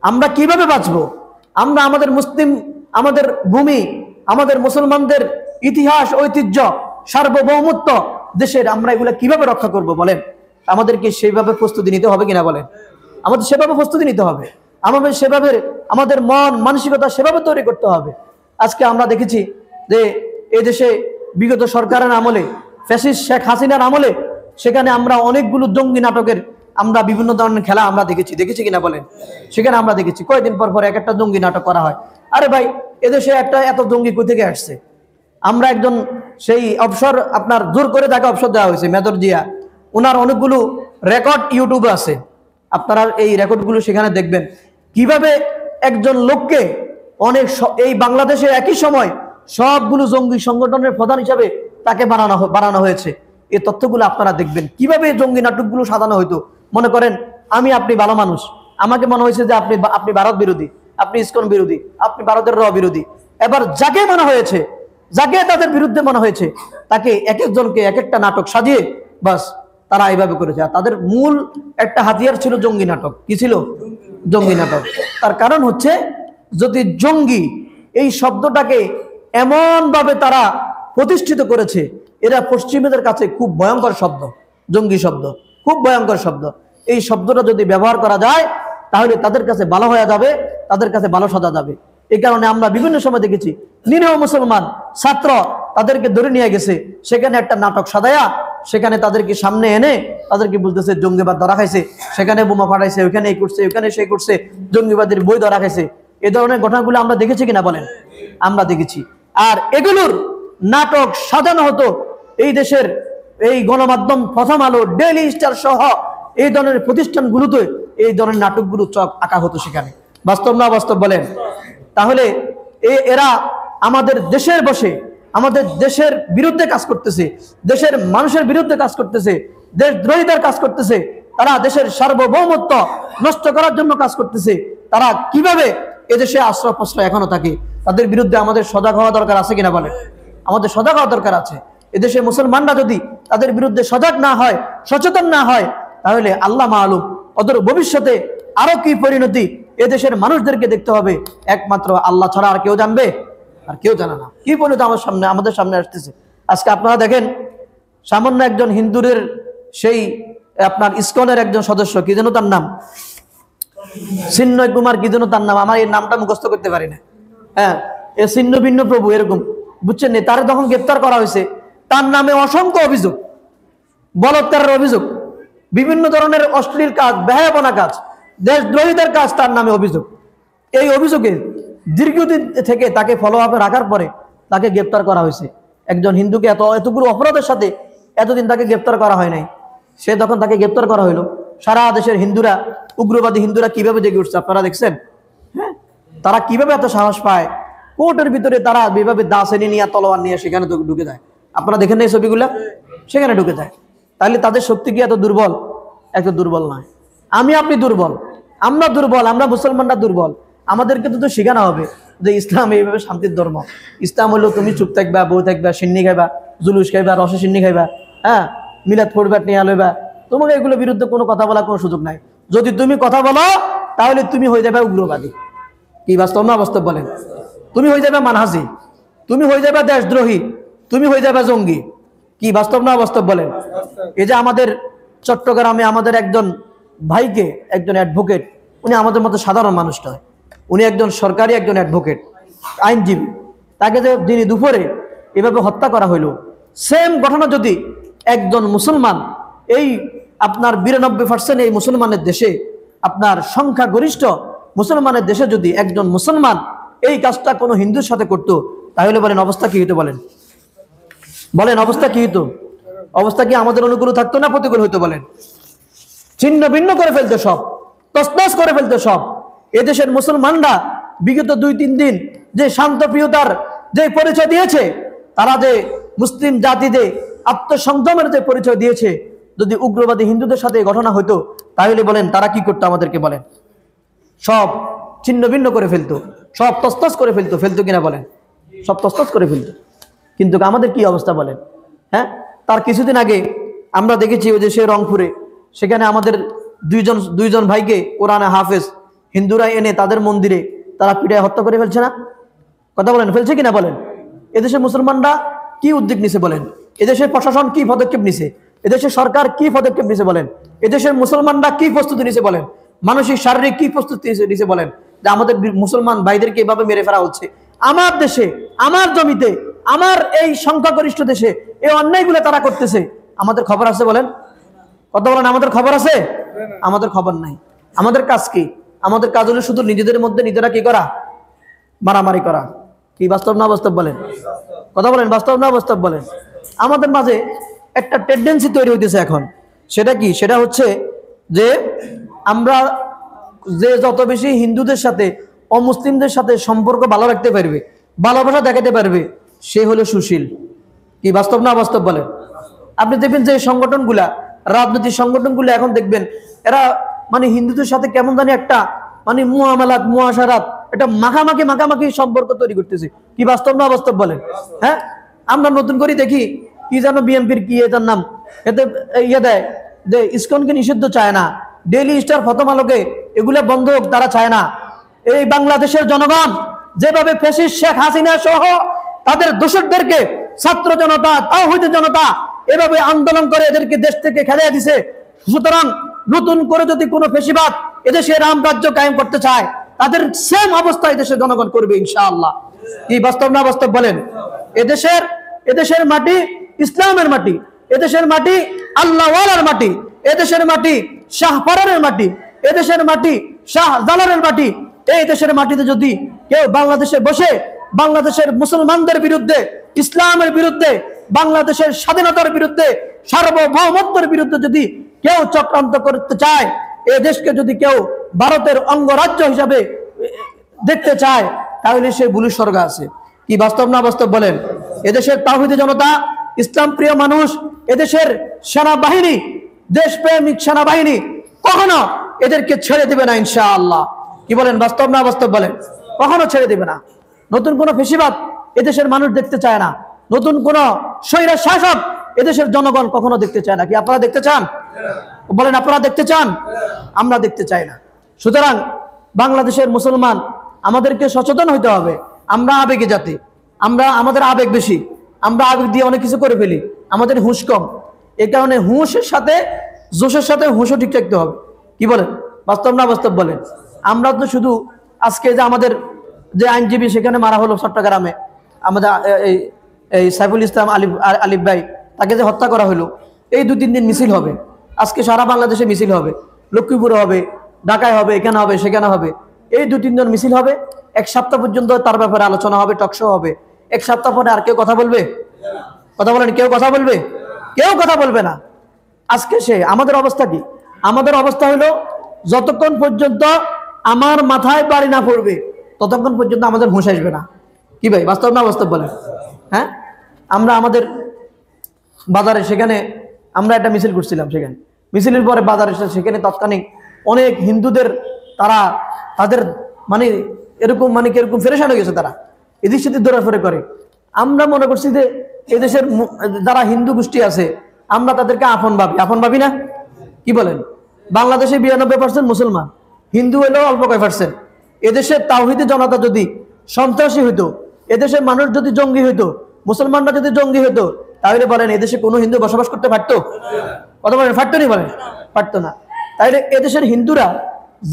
আমরা কিভাবে বাঁচবো? আমরা আমাদের ভূমি, আমাদের মুসলমানদের ইতিহাস, ঐতিহ্য, সার্বভৌমত্ব দেশের আমরা এগুলা কিভাবে রক্ষা করব বলেন? আমাদেরকে সেইভাবে প্রস্তুতি নিতে হবে কিনা বলেন? আমাদের সেভাবে প্রস্তুতি নিতে হবে। আমাদের সেভাবে আমাদের মন মানসিকতা সেভাবে তৈরি করতে হবে। আজকে আমরা দেখেছি যে এই দেশে বিগত সরকারের আমলে, ফ্যাসিস্ট শেখ হাসিনার আমলে, সেখানে আমরা অনেকগুলো জঙ্গি নাটকের আমরা বিভিন্ন ধরনের খেলা আমরা দেখেছি কিনা বলেন? সেখানে আমরা দেখেছি কয়েকদিন পর এক একটা জঙ্গি নাটক করা হয়। আরে ভাই, এদেশে এত জঙ্গি কই থেকে আসছে? আমরা একজন সেই অবসর আপনার জোর করে তাকে অবসর দেওয়া হয়েছে, মেজর জিয়া, ওনার অনেকগুলো রেকর্ড ইউটিউবে আছে। আপনারা এই রেকর্ডগুলো সেখানে দেখবেন কিভাবে একজন লোককে এই বাংলাদেশে একই সময় সবগুলো জঙ্গি সংগঠনের প্রধান হিসাবে তাকে বানানো হয়েছে। এই তথ্যগুলো আপনারা দেখবেন কিভাবে জঙ্গি নাটকগুলো সাজানো হইতো। মনে করেন আপনি ভালো মানুষ, আমাকে মনে হয়েছে যে আপনি ভারত বিরোধী, আপনি ইসকন বিরোধী, আপনি ভারতের বিরোধী। এবার যাকে মনে হয়েছে, যাকে তাদের বিরুদ্ধে মনে হয়েছে, তাকে এক একজনকে এক একটা নাটক সাজিয়ে বাস তারা এইভাবে করেছে। আর তাদের মূল একটা হাতিয়ার ছিল জঙ্গি নাটক। কি ছিল? জঙ্গি নাটক। তার কারণ হচ্ছে, যদি জঙ্গি এই শব্দটাকে এমন ভাবে তারা প্রতিষ্ঠিত করেছে, এরা পশ্চিমীদের কাছে খুব ভয়ঙ্কর শব্দ, জঙ্গি শব্দ খুব ভয়ঙ্কর শব্দ। এই শব্দটা যদি ব্যবহার করা যায় তাহলে তাদের কাছে ভালো হয়ে যাবে, তাদের কাছে ভালো সাজা যাবে। এই কারণে আমরা বিভিন্ন সময় দেখেছি নিরীহ মুসলমান ছাত্র তাদেরকে ধরে নিয়ে গেছে, সেখানে একটা নাটক সাজায়া সেখানে তাদেরকে সামনে এনে তাদেরকে বলতেছে জঙ্গিবাদ ধরা খাইছে, সেখানে বোমা ফাটাইছে, ওইখানে এই করছে, ওইখানে সেই করছে, জঙ্গিবাদের বই ধরা খাইছে। এই ধরনের ঘটনাগুলো আমরা দেখেছি কিনা বলেন? আমরা দেখেছি। আর এগুলোর নাটক সাজানো হতো এই দেশের এই গণমাধ্যম, প্রথম আলো, ডেইলি স্টার সহ এই ধরনের প্রতিষ্ঠানগুলোতে এই ধরনের নাটকগুলো চক আঁকা হতো সেখানে। বাস্তব না বাস্তব বলেন? তাহলে এরা আমাদের দেশের বসে আমাদের দেশের বিরুদ্ধে কাজ করতেছে, দেশের মানুষের বিরুদ্ধে কাজ করতেছে, দেশদ্রোহিতার কাজ করতেছে। তারা দেশের সার্বভৌমত্ব নষ্ট করার জন্য কাজ করতেছে। তারা কিভাবে এদেশে আশ্রয় প্রশ্রয় এখনো থাকে, তাদের বিরুদ্ধে আমাদের সজাগ হওয়া দরকার আছে কিনা বলেন? আমাদের সজাগ হওয়া দরকার আছে। এদেশে মুসলমানরা যদি তাদের বিরুদ্ধে সজাগ না হয়, সচেতন না হয়, তাহলে আল্লাহ মালুম ওদের ভবিষ্যতে আরো কি পরিণতি এদেশের মানুষদেরকে দেখতে হবে। একমাত্র আল্লাহ ছাড়া আর কেউ জানবে? আর কেউ জানে না কি পরিণতি আমাদের সামনে আসতেছে। আজকে আপনারা দেখেন, সামান্য একজন হিন্দুদের সেই আপনার ইসকনের একজন সদস্য, কি যেন তার নাম, চিন্ময় কুমার কি যেন তার নাম, আমার এই নামটা মুখস্থ করতে পারি না। হ্যাঁ, এ ছিন্ন ভিন্ন প্রভু এরকম, বুঝছেন? তার যখন গ্রেপ্তার করা হয়েছে, তার নামে অসংখ্য অভিযোগ, বলৎকারের অভিযোগ, বিভিন্ন ধরনের অশ্লীল কাজ, ব্যয়াপনা কাজ, দেশদ্রোহিতার কাজ, তার নামে অভিযোগ। এই অভিযোগে দীর্ঘদিন থেকে তাকে ফলো আপে রাখার পরে তাকে গ্রেপ্তার করা হয়েছে। একজন হিন্দুকে এতগুলো অপরাধের সাথে এতদিন তাকে গ্রেপ্তার করা হয় নাই। সে যখন তাকে গ্রেপ্তার করা হইলো, সারা দেশের হিন্দুরা, উগ্রবাদী হিন্দুরা কিভাবে জেগে উঠছে আপনারা দেখছেন? হ্যাঁ, তারা কিভাবে এত সাহস পায়, কোর্টের ভিতরে তারা যেভাবে দাসেনি নিয়ে তলোয়ার নিয়ে সেখানে ঢুকে যায়। আপনারা দেখেন না এই ছবিগুলা? সেখানে ঢুকে যায়। তাহলে তাদের শক্তি কি এত দুর্বল? এত দুর্বল নয়। আপনি দুর্বল, আমরা দুর্বল, আমরা মুসলমানরা দুর্বল। আমাদেরকে তো শেখানো হবে যে ইসলাম এইভাবে শান্তির ধর্ম। ইসলাম হলো তুমি চুপ থাকবা, বউ থাকবা, সিন্নি খাইবা, জুলুস খাইবা, রসে সিন্নি খাইবা, হ্যাঁ, মিলাদ পড়বা, টিয়া লইবা। তোমাকে এগুলোর বিরুদ্ধে কোনো কথা বলার কোনো সুযোগ নাই। যদি তুমি কথা বলো তাহলে তুমি হয়ে যাবে উগ্রবাদী। কি বাস্তব না বাস্তব বলেন? তুমি হয়ে যাবে মানহাজি, তুমি হয়ে যাবে দেশদ্রোহী, তুমি হয়ে যাবে জঙ্গি। কি বাস্তব না বাস্তব বলেন? এই যে আমাদের চট্টগ্রামে আমাদের একজন ভাইকে, একজন অ্যাডভোকেট, উনি আমাদের মতো সাধারণ মানুষ নয়, উনি একজন সরকারি একজন অ্যাডভোকেট, আইনজীবী। তাকে যে যিনি দুপুরে এভাবে হত্যা করা হইল, সেম ঘটনা যদি একজন মুসলমান, এই আপনার 92% এই মুসলমানের দেশে, আপনার সংখ্যাগরিষ্ঠ মুসলমানের দেশে যদি একজন মুসলমান এই কাজটা কোনো হিন্দুর সাথে করত, তাহলে বলেন অবস্থা কি হতো? বলেন বলেন অবস্থা কি হতো? অবস্থা কি আমাদের অনুকূল থাকতো না প্রতিকূল হইতো? বলেন। ছিন্ন ভিন্ন করে ফেলতো, সব তছনছ করে ফেলতো সব। এদেশের মুসলমানরা বিগত 2-3 দিন যে শান্তপ্রিয়তার যে পরিচয় দিয়েছে, তারা যে মুসলিম জাতিতে আত্মসংযমের যে পরিচয় দিয়েছে, যদি উগ্রবাদী হিন্দুদের সাথে ঘটনা হতো, তাহলে বলেন তারা কি করতো আমাদেরকে? বলেন সব ছিন্ন ভিন্ন করে ফেলতো, সব তছনছ করে ফেলতো। ফেলতো কিনা বলেন? সব তছনছ করে ফেলতো। কিন্তু আমাদের কি অবস্থা বলেন? হ্যাঁ, তার কিছুদিন আগে আমরা দেখেছি ওই যে সে রংপুরে, সেখানে আমাদের দুইজন ভাইকে কোরআনে হাফেজ হিন্দুরা এনে তাদের মন্দিরে তারা পিটায় হত্যা করে ফেলছে না? কথা বলেন, ফেলছে কিনা বলেন? এদেশের মুসলমানরা কি উদ্যোগ নিছে বলেন? এদেশের প্রশাসন কি পদক্ষেপ নিছে? এদেশের সরকার কি পদক্ষেপ নিছে বলেন? এদেশের মুসলমানরা কি প্রস্তুতি নিছে বলেন? মানসিক শারীরিক কি প্রস্তুতি নিছে বলেন, যে আমাদের মুসলমান ভাইদেরকে এভাবে মেরে ফেলা হচ্ছে আমার দেশে, আমার জমিতে, আমার এই সংখ্যাগরিষ্ঠ দেশে এই অন্যায়গুলো তারা করতেছে? আমাদের খবর আছে বলেন? কথা বলেন, আমাদের খবর আছে? আমাদের খবর নাই। আমাদের কাজ কি? আমাদের কাজ হলো শুধু নিজেদের মধ্যে নিজেরা কি করা? মারামারি করা। কি বাস্তব না বাস্তব বলেন? কথা বলেন, বাস্তব না বাস্তব বলেন? আমাদের মাঝে একটা টেন্ডেন্সি তৈরি হইতেছে এখন। সেটা কি? সেটা হচ্ছে যে আমরা যে যত বেশি হিন্দুদের সাথে অমুসলিমদের সাথে সম্পর্ক ভালো রাখতে পারবে, ভালোবাসা দেখাতে পারবে, সে হলো সুশীল। কি বাস্তব না বাস্তব বলেন? আপনি দেখবেন যে সংগঠনগুলা, রাজনৈতিক সংগঠনগুলো এখন দেখবেন এরা মানে হিন্দুদের সাথে কেমন জানি একটা মানে মুআমালাত মুআশারাত, এটা মাখামাখি সম্পর্ক তৈরি করতেছে। কি বাস্তব না বাস্তব বলেন? হ্যাঁ, আমরা নতুন করে দেখি কি জানো বিএনপির কি এটার নাম, এতে ইয়ে দেয় যে ইসকনকে নিষিদ্ধ চায় না, ডেইলি স্টার, প্রথম আলোকে এগুলো বন্ধ হোক তারা চায় না। এই বাংলাদেশের জনগণ যেভাবে ফ্যাসিস্ট শেখ হাসিনা সহ তাদের দোষরদেরকে ছাত্র জনতা, তাওহীদের জনতা এভাবে আন্দোলন করে এদেরকে দেশ থেকে খেলিয়ে দিছে, সুতরাং নতুন করে যদি কোনো ফ্যাসিবাদ এদেশে রাম রাজ্য কায়েম করতে চায়, তাদের সেম অবস্থা এদেশের জনগণ করবে ইনশাআল্লাহ। কি বাস্তব না বাস্তব বলেন? এদেশের মাটি ইসলামের মাটি, এদেশের মাটি আল্লাহওয়ালার মাটি, এদেশের মাটি শাহপরানের মাটি, এদেশের মাটি শাহজালালের মাটি। এই দেশের মাটিতে যদি কেউ বাংলাদেশে বসে বাংলাদেশের মুসলমানদের বিরুদ্ধে, ইসলামের বিরুদ্ধে, বাংলাদেশের স্বাধীনতার বিরুদ্ধে, সার্বভৌমত্বের বিরুদ্ধে যদি কেউ চক্রান্ত করতে চায়, এই দেশকে যদি কেউ ভারতের অঙ্গরাজ্য হিসাবে দেখতে চায়, তাহলে সে ভুল স্বর্গ আছে। কি বাস্তব না বাস্তব বলেন? এদেশের তাওহীদি জনতা, ইসলাম প্রিয় মানুষ, এদেশের সেনাবাহিনী, দেশপ্রেমিক সেনাবাহিনী কখনো এদেরকে ছেড়ে দিবে না ইনশাআল্লাহ। কি বলেন, বাস্তব না বাস্তব বলেন? কখনো ছেড়ে দিবে না। নতুন কোন ফেসিবাদ এদেশের মানুষ দেখতে চায় না, নতুন কোন স্বৈরা শাসক এদেশের জনগণ কখনো দেখতে চায় না। কি আপনারা দেখতে চান? বলেন, আপনারা দেখতে চান? আমরা দেখতে চাই না। সুতরাং বাংলাদেশের মুসলমান আমাদেরকে সচেতন হইতে হবে। আমরা আবেগে জাতি, আমাদের আবেগ বেশি, আমরা আবেগ দিয়ে অনেক কিছু করে ফেলি, আমাদের হুঁশ কম। এই কারণে হুঁশের সাথে জোশের সাথে হুঁশও ঠিক রাখতে হবে। কি বলেন, বাস্তব না বাস্তব বলেন? আমরা তো শুধু আজকে যে আমাদের যে আইনজীবী সেখানে মারা হলো চট্টগ্রামে, আমাদের এই সাইফুল ইসলাম আলিফ ভাই, তাকে যে হত্যা করা হলো, এই 2-3 দিন মিছিল হবে। আজকে সারা বাংলাদেশে মিছিল হবে, লক্ষ্মীপুরে হবে, ঢাকায় হবে, এখানে হবে, সেখানে হবে। এই 2-3 জন মিছিল হবে। 1 সপ্তাহ পর্যন্ত তার ব্যাপারে আলোচনা হবে, টকশো হবে। 1 সপ্তাহ পরে আর কেউ কথা বলবে? কথা বলেন, কেউ কথা বলবে? কেউ কথা বলবে না। আজকে আমাদের অবস্থা কি? আমাদের অবস্থা হলো যতক্ষণ পর্যন্ত আমার মাথায় বাড়ি না পড়বে ততক্ষণ পর্যন্ত আমাদের হুঁশ আসবে না। কি ভাই, বাস্তব না বাস্তব বলেন? হ্যাঁ, আমরা আমাদের বাজারে সেখানে আমরা একটা মিছিল করছিলাম, সেখানে মিছিলের পরে বাজারে সেখানে তৎক্ষণিক অনেক হিন্দুদের তাদের মানে এরকম মানে কিরকম ফেরেশান হয়ে গেছে, তারা এদিক সেদিক দৌড়াফেরা করে। আমরা মনে করছি যে এদেশের যারা হিন্দু গোষ্ঠী আছে আমরা তাদেরকে আপন ভাবি না? কি বলেন? বাংলাদেশে 92% মুসলমান, হিন্দু হলো অল্প কয় %। এদেশের তাওহীদি জনতা যদি সন্ত্রাসী হইতো, এদেশের মানুষ যদি জঙ্গি হইতো, মুসলমানরা যদি জঙ্গি হইতো, তাহলে বলেন এদেশে কোনো হিন্দু বসবাস করতে পারতো? কথা বলেন, পারতো নি? বলেন, পারতো না। তাইলে এদেশের হিন্দুরা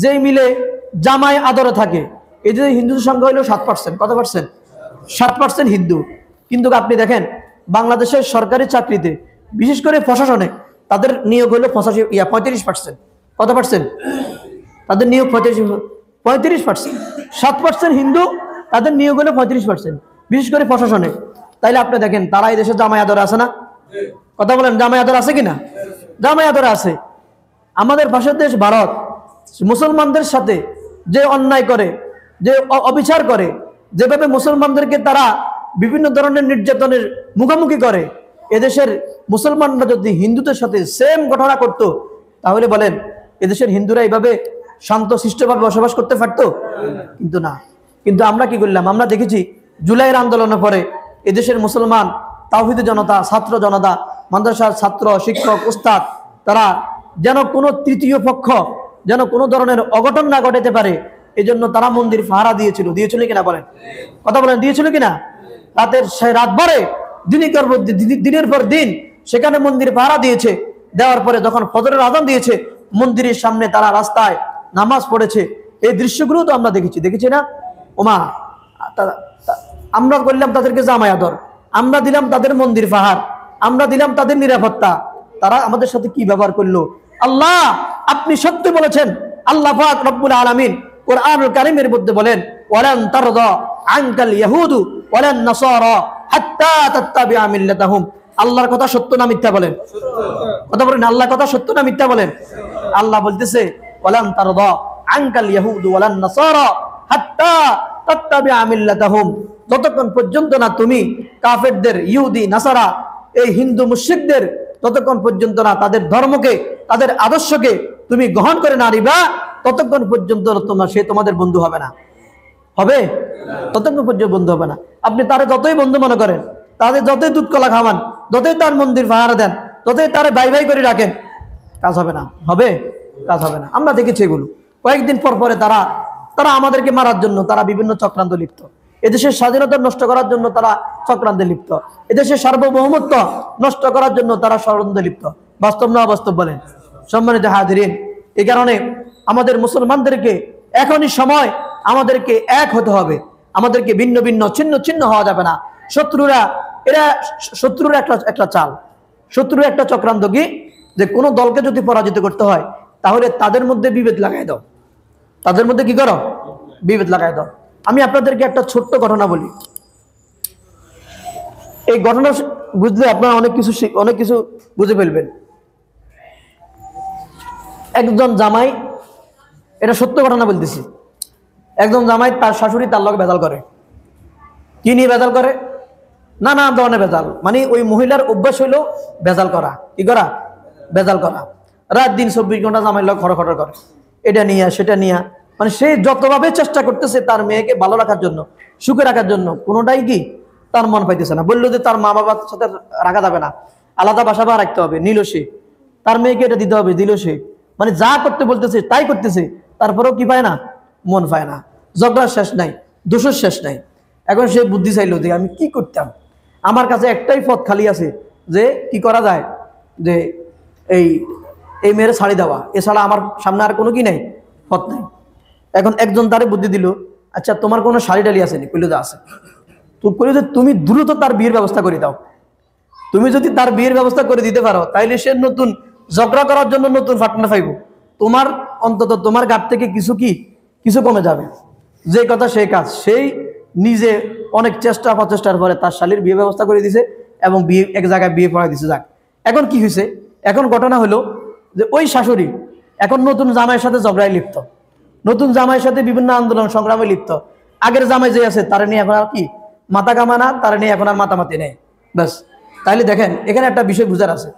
যেই মিলে জামায় আদরে থাকে, এদের হিন্দুদের সংখ্যা হলো 7%। কত %? 7% হিন্দু। কিন্তু আপনি দেখেন বাংলাদেশের সরকারি চাকরিতে বিশেষ করে প্রশাসনে তাদের নিয়োগ হলো 35%। কত পার্সেন্ট? তাদের নিয়োগ 35%। 7% হিন্দু, তাদের নিয়োগ হলো 35%, বিশেষ করে প্রশাসনে। তাইলে আপনি দেখেন তারা এই দেশে জামাই আদর আছে না? কথা বলেন, জামাই আদর আছে কিনা? জামাই আদর আছে। আমাদের পাশের দেশ ভারত মুসলমানদের সাথে যে অন্যায় করে, যে অবিচার করে, যেভাবে মুসলমানদেরকে তারা বিভিন্ন ধরনের নির্যাতনের মুখোমুখি করে, এদেশের মুসলমানরা যদি হিন্দুদের সাথে সেম ঘটনা করত, তাহলে বলেন এদেশের হিন্দুরা এইভাবে শান্ত শিষ্টভাবে বসবাস করতে পারতো? কিন্তু না। কিন্তু আমরা কি করলাম? আমরা দেখেছি জুলাইয়ের আন্দোলনের পরে এদেশের মুসলমান তাওহীদি জনতা, ছাত্র জনতা, মাদ্রাসার ছাত্র, শিক্ষক, উস্তাদ, তারা যেন কোনো তৃতীয় পক্ষ যেন কোনো ধরনের অঘটন না ঘটাতে পারে, এজন্য তারা মন্দির পাহারা দিয়েছিল কিনা বলেন? কথা বলেন, দিয়েছিল কিনা? রাতের রাত ভরে দিনের পর দিন সেখানে মন্দির পাহারা দিয়েছে। দেওয়ার পরে যখন ফজরের আযান দিয়েছে, মন্দিরের সামনে তারা রাস্তায় নামাজ পড়েছে। এই দৃশ্যগুলো তো আমরা দেখেছি না? ওমা, আমরা করলাম তাদেরকে জামাই আদর, আমরা দিলাম তাদের মন্দির পাহাড়, আমরা দিলাম তাদের নিরাপত্তা, তারা আমাদের সাথে কি ব্যবহার করলো? আল্লাহ আপনি সত্য বলেছেন। আল্লাহ পাক রব্বুল আলামিন কোরআনুল কারীমের মধ্যে বলেন, ওয়ালান তারদা আনকাল ইয়াহুদু ওয়ালান নাসারা হাত্তা তাত্তাবিআ মিল্লাতাহুম। আল্লাহর কথা সত্য না মিথ্যা বলেন? কথা বলেন, আল্লাহর কথা সত্য না মিথ্যা বলেন? আল্লাহ বলতেছে ওয়ালান তারদা আনকাল ইয়াহুদু ওয়ালান নাসারা হাত্তা তাত্তাবিআ মিল্লাতাহুম। যতক্ষণ পর্যন্ত না তুমি কাফেরদের, ইহুদি নাসারা, এই হিন্দু মুশরিকদের ততক্ষণ পর্যন্ত না তাদের ধর্মকে, তাদের আদর্শকে তুমি গ্রহণ করে না নিবা, ততক্ষণ পর্যন্ত তোমাদের বন্ধু হবে না। হবে? ততক্ষণ পর্যন্ত বন্ধু হবে না। আপনি তারে যতই বন্ধু মনে করেন, তাদের যতই দুধ কলা খাওয়ান, যতই তার মন্দির পাহারা দেন, যতই তারে বাই বাই করে রাখেন, কাজ হবে না। হবে? কাজ হবে না। আমরা দেখেছি এগুলো। কয়েকদিন পর পরে তারা আমাদেরকে মারার জন্য তারা বিভিন্ন চক্রান্ত লিপ্ত। এদেশের স্বাধীনতা নষ্ট করার জন্য তারা চক্রান্তে লিপ্ত। এদেশের সার্বভৌমত্ব নষ্ট করার জন্য তারা ষড়যন্ত্রে লিপ্ত। বাস্তব না অবাস্তব বলেন? সম্মানিত হাজিরিন, এই কারণে আমাদের মুসলমানদেরকে এখনই সময়, আমাদেরকে এক হতে হবে। আমাদেরকে ভিন্ন ভিন্ন ছিন্ন ছিন্ন হওয়া যাবে না। শত্রুর একটা চাল, শত্রুর একটা চক্রান্ত কি, যে কোনো দলকে যদি পরাজিত করতে হয় তাহলে তাদের মধ্যে বিভেদ লাগাই দাও। তাদের মধ্যে কি করো? বিভেদ লাগাই দাও। আমি আপনাদেরকে একটা ছোট্ট ঘটনা বলি। এই ঘটনা বুঝলে আপনারা অনেক কিছু বুঝে ফেলবেন। একজন জামাই, এটা সত্য ঘটনা বলতেছি, একজন জামাই তার শাশুড়ি তার লগে ভেজাল করে। কি নিয়ে ভেজাল করে? নানা ধরনের ভেজাল। মানে ওই মহিলার অভ্যাস হইল ভেজাল করা। কি করা? ভেজাল করা। রাত দিন 24 ঘন্টা জামাই লগে খড়খড় করে, এটা নিয়ে সেটা নিয়ে। মানে সে যতভাবে চেষ্টা করতেছে তার মেয়েকে ভালো রাখার জন্য, সুখে রাখার জন্য, কোনোটাই কি তার মন পাইতেছে না। বললো যে তার মা বাবার সাথে রাখা যাবে না, আলাদা বাসা বা রাখতে হবে, নিল সে। তার মেয়েকে এটা দিতে হবে, দিল সে। মানে যা করতে বলতেছে তাই করতেছে, তারপরেও কি পায় না? মন পায় না। ঝগড়ার শেষ নাই, দোষের শেষ নাই। এখন সে বুদ্ধি চাইলো যে আমি কি করতাম, আমার কাছে একটাই পথ খালি আছে, যে কি করা যায়, যে এই মেয়ের ছাড়ি দেওয়া, এছাড়া আমার সামনে আর কোনো কি নাই, পথ নাই। এখন একজন তারে বুদ্ধি দিল, আচ্ছা তোমার কোনো শাড়ি টালি আসেনি? কইল যে আছে। তো কইল যে তুমি দ্রুত তার বিয়ের ব্যবস্থা করে দাও। তুমি যদি তার বিয়ের ব্যবস্থা করে দিতে পারো তাইলে সে নতুন ঝগড়া করার জন্য নতুন পার্টনার পাইব। তোমার অন্তত তোমার গাট থেকে কিছু কমে যাবে। যে কথা সেই কাজ। সেই নিজে অনেক চেষ্টা প্রচেষ্টার পরে তার শালীর বিয়ে ব্যবস্থা করে দিছে এবং বিয়ে এক জায়গায় বিয়ে পড়াই দিছে। যাক, এখন কি হয়েছে? এখন ঘটনা হলো যে ওই শাশুড়ি এখন নতুন জামাইয়ের সাথে ঝগড়ায় লিপ্ত, নতুন জামাইয়ের সাথে বিভিন্ন আন্দোলন সংগ্রামে লিপ্ত। আগের জামাই যে আছে তারা নিয়ে এখন আর কি মাথা কামানা, তারা নিয়ে এখন আর মাতামাতি নেই। ব্যাস। তাইলে দেখেন এখানে একটা বিষয় বুঝার আছে।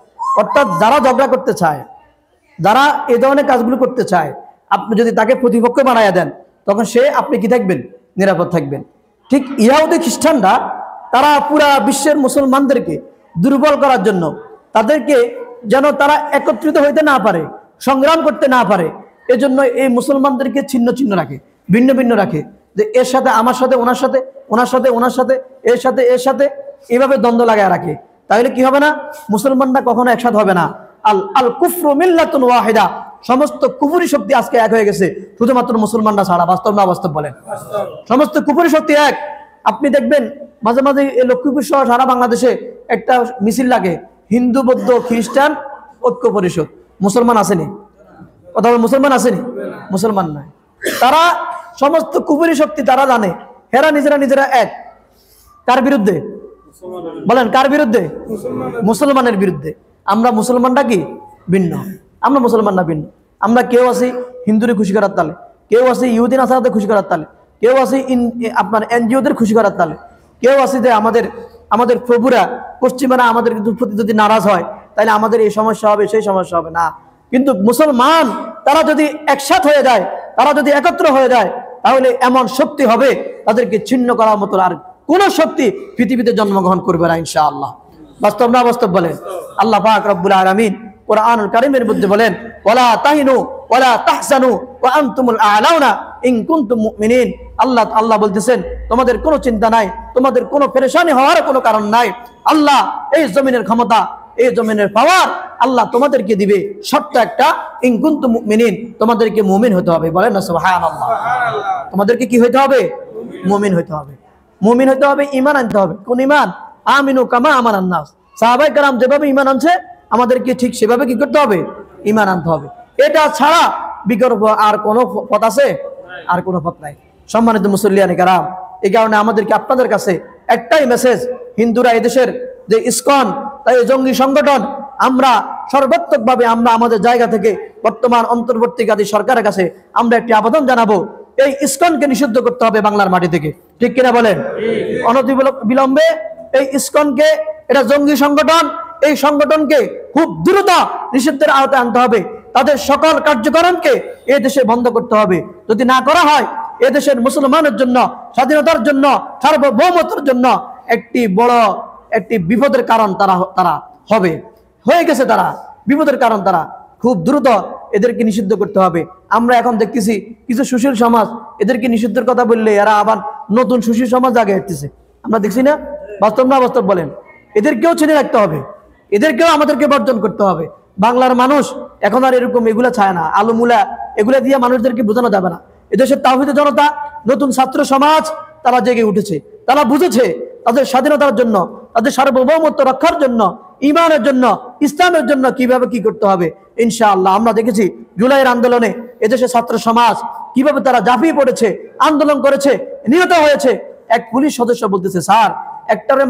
অর্থাৎ যারা ঝগড়া করতে চায়, যারা এই ধরনের কাজগুলো করতে চায়, আপনি যদি তাকে প্রতিপক্ষ বানাইয়া দেন, তখন সে আপনি কি থাকবেন? নিরাপদ থাকবেন। ঠিক ইহুদি খ্রিস্টানরা তারা পুরা বিশ্বের মুসলমানদেরকে দুর্বল করার জন্য, তাদেরকে যেন তারা একত্রিত হইতে না পারে, সংগ্রাম করতে না পারে, এজন্য এই মুসলমানদেরকে ছিন্ন ছিন্ন রাখে, ভিন্ন ভিন্ন রাখে। যে এর সাথে আমার সাথে, ওনার সাথে, ওনার সাথে ওনার সাথে, এর সাথে এর সাথে, এইভাবে দ্বন্দ্ব লাগায় রাখে। তাহলে কি হবে না? মুসলমানরা কখনো একসাথে হবে না। আল কুফরু মিল্লাতুন ওয়াহিদা। সমস্ত কুফরি শক্তি আজকে এক হয়ে গেছে, শুধুমাত্র মুসলমানরা ছাড়া। বাস্তব না বাস্তব বলেন? সমস্ত কুফরি শক্তি এক। আপনি দেখবেন মাঝে মাঝে এই লক্ষ্মীপুর সহ সারা বাংলাদেশে একটা মিছিল লাগে, হিন্দু বৌদ্ধ খ্রিস্টান ঐক্য পরিষদ। মুসলমান আসেনি? কথা বলে, মুসলমান আসেনি? মুসলমান নাই। তারা সমস্ত কুফরি শক্তি তারা জানে, হেরা নিজেরা এক। কার বিরুদ্ধে বলেন? কার বিরুদ্ধে? মুসলমানের বিরুদ্ধে। আমরা মুসলমানরা কি ভিন্ন? আমরা মুসলমানরা ভিন্ন। আমরা কেউ আছি হিন্দুরে খুশি করার তালে, কেউ আছি ইহুদিন আসাদের খুশি করার তালে, কেউ আছি আপনার এনজিওদের খুশি করার তালে, কেউ আছি যে আমাদের প্রভুরা পশ্চিমারা আমাদের প্রতি যদি নারাজ হয় তাহলে আমাদের এই সমস্যা হবে সেই সমস্যা হবে না। কিন্তু মুসলমান তারা যদি একসাথ হয়ে যায়, তারা যদি একত্র হয়ে যায়, তাহলে এমন শক্তি হবে তাদেরকে ছিন্ন করার মতো আর কোন শক্তি পৃথিবীতে জন্মগ্রহণ করবে না ইনশাআল্লাহ। বাস্তব না বাস্তব বলেন? আল্লাহ পাক রব্বুল আলামিন কোরআনুল কারীমের মধ্যে বলেন, ওয়ালা তাহিনু ওয়ালা তাহজানু ওয়া আনতুমুল আ'লাউনা ইন কুনতুম মুমিনিন। আল্লাহ বলতেছেন, তোমাদের কোনো চিন্তা নাই, তোমাদের কোনো পেরেশানি হওয়ার কোনো কারণ নাই। আল্লাহ এই জমিনের ক্ষমতা, এই জমিনের পাওয়ার আল্লাহ তোমাদেরকে দিবে, শর্ত একটা, ইন কুনতুম মুমিনিন, তোমাদেরকে মুমিন হতে হবে। বলেন না সুবহানাল্লাহ? তোমাদেরকে কি হইতে হবে? মুমিন হইতে হবে। মুমিন হইতে হবে, ঈমান আনতে হবে। কোন ঈমান? আমিনু কামা আমানান নাস। সাহাবায়ে কেরাম যেভাবে ঈমান আনছে আমাদেরকে ঠিক সেভাবে কি করতে হবে? ঈমান আনতে হবে। এটা ছাড়া বিকল্প আর কোনো পথ আছে? আর কোনো পথ নাই। সম্মানিত মুসল্লিয়ানে কেরাম, এই কারণে আমাদেরকে আপনাদের কাছে একটাই মেসেজ, হিন্দুরা এদেশের যে ইসকন, তাই জঙ্গি সংগঠন, আমরা সর্বাত্মকভাবে আমরা আমাদের জায়গা থেকে বর্তমান অন্তর্বর্তীকালীন সরকারের কাছে আমরা একটি আবেদন জানাবো, এই ইসকনকে নিষিদ্ধ করতে হবে বাংলার মাটি থেকে। ঠিক কিনা বলেন? অনতিবিলম্বে এই ইসকনকে, এটা জঙ্গি সংগঠন, এই সংগঠনকে খুব দ্রুত নিষিদ্ধের আওতায় আনতে হবে। তাদের সকল কার্যক্রমকে এই দেশে বন্ধ করতে হবে। যদি না করা হয়, এ দেশের মুসলমানের জন্য, স্বাধীনতার জন্য, সার্বভৌমত্বের জন্য একটি বিপদের কারণ তারা হবে, হয়ে গেছে। তারা বিপদের কারণ। তারা খুব দ্রুত এদেরকে নিষিদ্ধ করতে হবে। আমরা এখন দেখতেছি কিছু সুশীল সমাজ এদেরকে নিষিদ্ধের কথা বললে এরা আবার নতুন সুশীল সমাজ আগে হাঁটতেছে। আমরা দেখছি না? বাস্তব না বাস্তব বলেন? এদেরকেও ছেড়ে রাখতে হবে, এদেরকেও আমাদেরকে বর্জন করতে হবে। বাংলার মানুষ এখন আর এরকম এগুলা চায় না, আলুমুলা এগুলা দিয়ে মানুষদেরকে বোঝানো যাবে না। এদেশের তাওহীদের জনতা, নতুন ছাত্র সমাজ তারা জেগে উঠেছে। তারা বুঝেছে তাদের স্বাধীনতার জন্য, তাদের সার্বভৌমত্ব রক্ষার জন্য, ঈমানের জন্য, ইসলামের জন্য কিভাবে কি করতে হবে। ইনশাআল্লাহ আমরা দেখেছি জুলাইয়ের আন্দোলনে এদেশের ছাত্র সমাজ কিভাবে তারা ঝাঁপিয়ে পড়েছে, আন্দোলন করেছে, নিহত হয়েছে। এক পুলিশ সদস্য বলতেছে, স্যার একটারে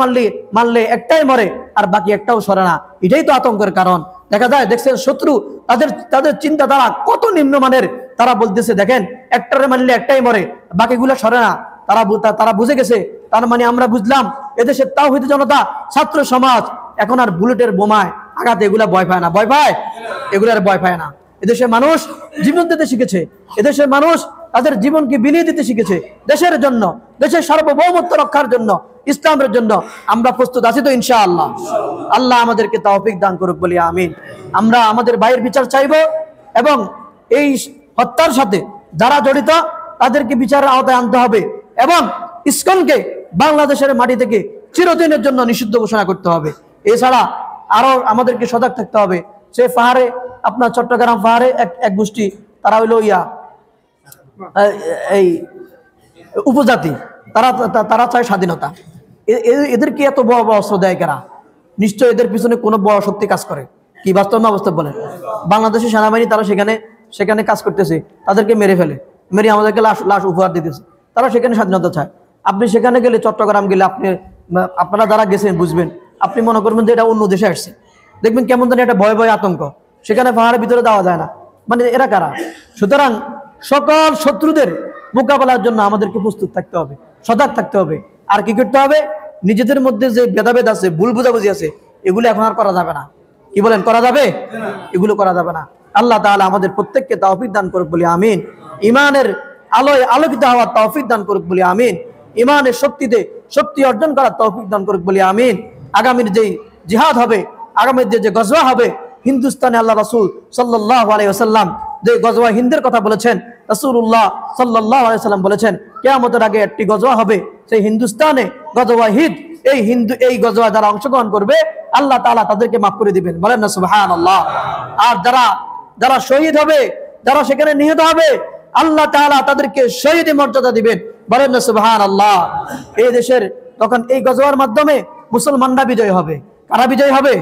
মারলে একটাই মরে আর বাকি একটাও সরে না। এটাই তো আতঙ্কের কারণ। দেখা যায়, দেখছেন শত্রু তাদের চিন্তাধারা কত নিম্নমানের। তারা বলতেছে, দেখেন একটারে মারলে একটাই মরে, বাকিগুলো সরে না। তারা বুঝে গেছে, তার মানে আমরা বুঝলাম এদেশের তাওহীদ জনতা, ছাত্র সমাজ এখন আর বুলেটের বোমায় আঘাতে এগুলা ভয় পায় না। ভয় পায়? এগুলার ভয় পায় না। এদেশের মানুষ জীবন দিতে শিখেছে, এদেশের মানুষ তাদের জীবনকে বিলিয়ে দিতে শিখেছে দেশের জন্য, দেশের সার্বভৌমত্ব রক্ষার জন্য, ইসলামের জন্য। আমরা প্রস্তুত আছি তো ইনশাআল্লাহ? আল্লাহ আমাদেরকে তৌফিক দান করুক বলি আমিন। আমরা আমাদের ভাইয়ের বিচার চাইব এবং এই হত্যার সাথে যারা জড়িত তাদেরকে বিচারের আওতায় আনতে হবে এবং ইসকনকে বাংলাদেশের মাটি থেকে চিরদিনের জন্য নিষিদ্ধ ঘোষণা করতে হবে। এছাড়া আরো আমাদেরকে সজাগ থাকতে হবে। সে পাহাড়ে, আপনার চট্টগ্রাম পাহাড়ে এক গোষ্ঠী, তারা হইল এই উপজাতি, তারা চায় স্বাধীনতা। এদেরকে এত বড় বড় অস্ত্র দেয় কারা? নিশ্চয় এদের পিছনে কোনো বড় শক্তি কাজ করে। কি বাস্তব না বাস্তব বলেন? বাংলাদেশের সেনাবাহিনী তারা সেখানে কাজ করতেছে, তাদেরকে মেরে আমাদেরকে লাশ উপহার দিতেছে। তারা সেখানে স্বাধীনতা চায়। আপনি সেখানে গেলে, চট্টগ্রাম গেলে, আপনারা যারা গেছেন বুঝবেন, আপনি মনে করবেন যে এটা অন্য দেশে আসছে। দেখবেন কেমন জানি একটা ভয় আতঙ্ক, সেখানে পাহাড়ের ভিতরে যাওয়া যায় না। মানে এরা কারা? সুতরাং সকল শত্রুদের মোকাবেলার জন্য আমাদেরকে প্রস্তুত থাকতে হবে, সজাগ থাকতে হবে। আর কি করতে হবে? নিজেদের মধ্যে যে ভেদাভেদ আছে, ভুল বুঝাবুঝি আছে, এগুলো এখন আর করা যাবে না। কি বলেন? করা যাবে? এগুলো করা যাবে না। আল্লাহ তাআলা আমাদের প্রত্যেককে তৌফিক দান করুক বলি আমিন। ঈমানের আলোয় আলোকিত হওয়ার তৌফিক দান করুক বলি আমিন। ঈমানের শক্তি অর্জন করার তৌফিক দান করুক বলি আমিন। আগামীর যেই জিহাদ হবে, আগামীর যে গজওয়া হবে হিন্দুস্তানে, আল্লাহ রাসূল সাল্লাল্লাহু আলাইহি ওয়াসাল্লাম যে গজওয়া হিন্দের কথা বলেছেন, রাসূলুল্লাহ সাল্লাল্লাহু আলাইহি ওয়াসাল্লাম বলেছেন কিয়ামতের আগে একটি গজওয়া হবে, সেই হিন্দুস্তানে গজওয়া হিন্দ। এই গজওয়া যারা অংশগ্রহণ করবে আল্লাহ তাআলা তাদেরকে মাফ করে দিবেন। বলেন না সুবহানাল্লাহ? আর যারা শহীদ হবে, যারা সেখানে নিহত হবে, আল্লাহ তাআলা তাদেরকে শহীদ মর্যাদা দিবেন। বলেন না সুবহানাল্লাহ? এই দেশের তখন এই গজওয়ার মাধ্যমে মুসলমানরা বিজয় হবে। কারা বিজয় হবে?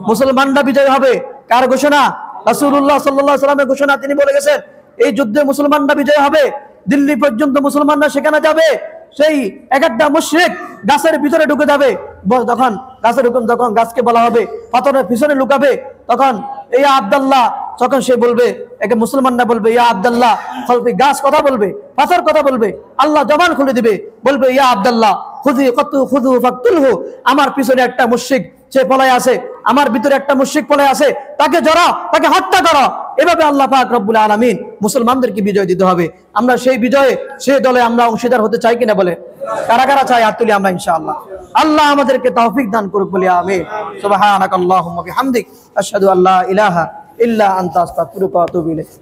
মুসলমানরা বিজয় হবে। কার ঘোষণা? রাসূলুল্লাহ সাল্লাল্লাহু আলাইহি ওয়াসাল্লামের ঘোষণা। তিনি বলে গেছেন এই যুদ্ধে মুসলমানরা বিজয় হবে। দিল্লি পর্যন্ত মুসলমানরা সেখানে যাবে। সেই এক একটা মুশরিক গাছের ভিতরে ঢুকে যাবে। যখন গাছের হুকুম, যখন গাছকে বলা হবে পাথরের পিছনে লুকাবে, তখন ইয়া আব্দুল্লাহ, তখন সে বলবে, একে মুসলমানরা বলবে ইয়া আব্দুল্লাহ, ফলবি গাছ কথা বলবে, পাথর কথা বলবে, আল্লাহ জবান খুলে দিবে, বলবে ইয়া আব্দুল্লাহ খুযু ফাকতুলহু, আমার পিছনে একটা মুশরিক সে পলায় আছে, আমার ভিতরে একটা মুশরিক পলায় আছে, তাকে জড়া, তাকে হত্যা করো। এভাবে আল্লাহ পাক রব্বুল আলামিন মুসলমানদেরকে বিজয় দিতে হবে। আমরা সেই বিজয়ে, সেই দলে আমরা অংশীদার হতে চাই কিনা বলে? কারা কারা চাই হাত তুলি আমরা ইনশাআল্লাহ। আল্লাহ আমাদেরকে তৌফিক দান করুক বলি আমিন। সুবহানাকাল্লাহুম্মা বিহামদিক আশহাদু আল্লা ইলাহা ইল্লা আনতা আস্তাগফিরুকা ওয়া আতুবু ইলাইক।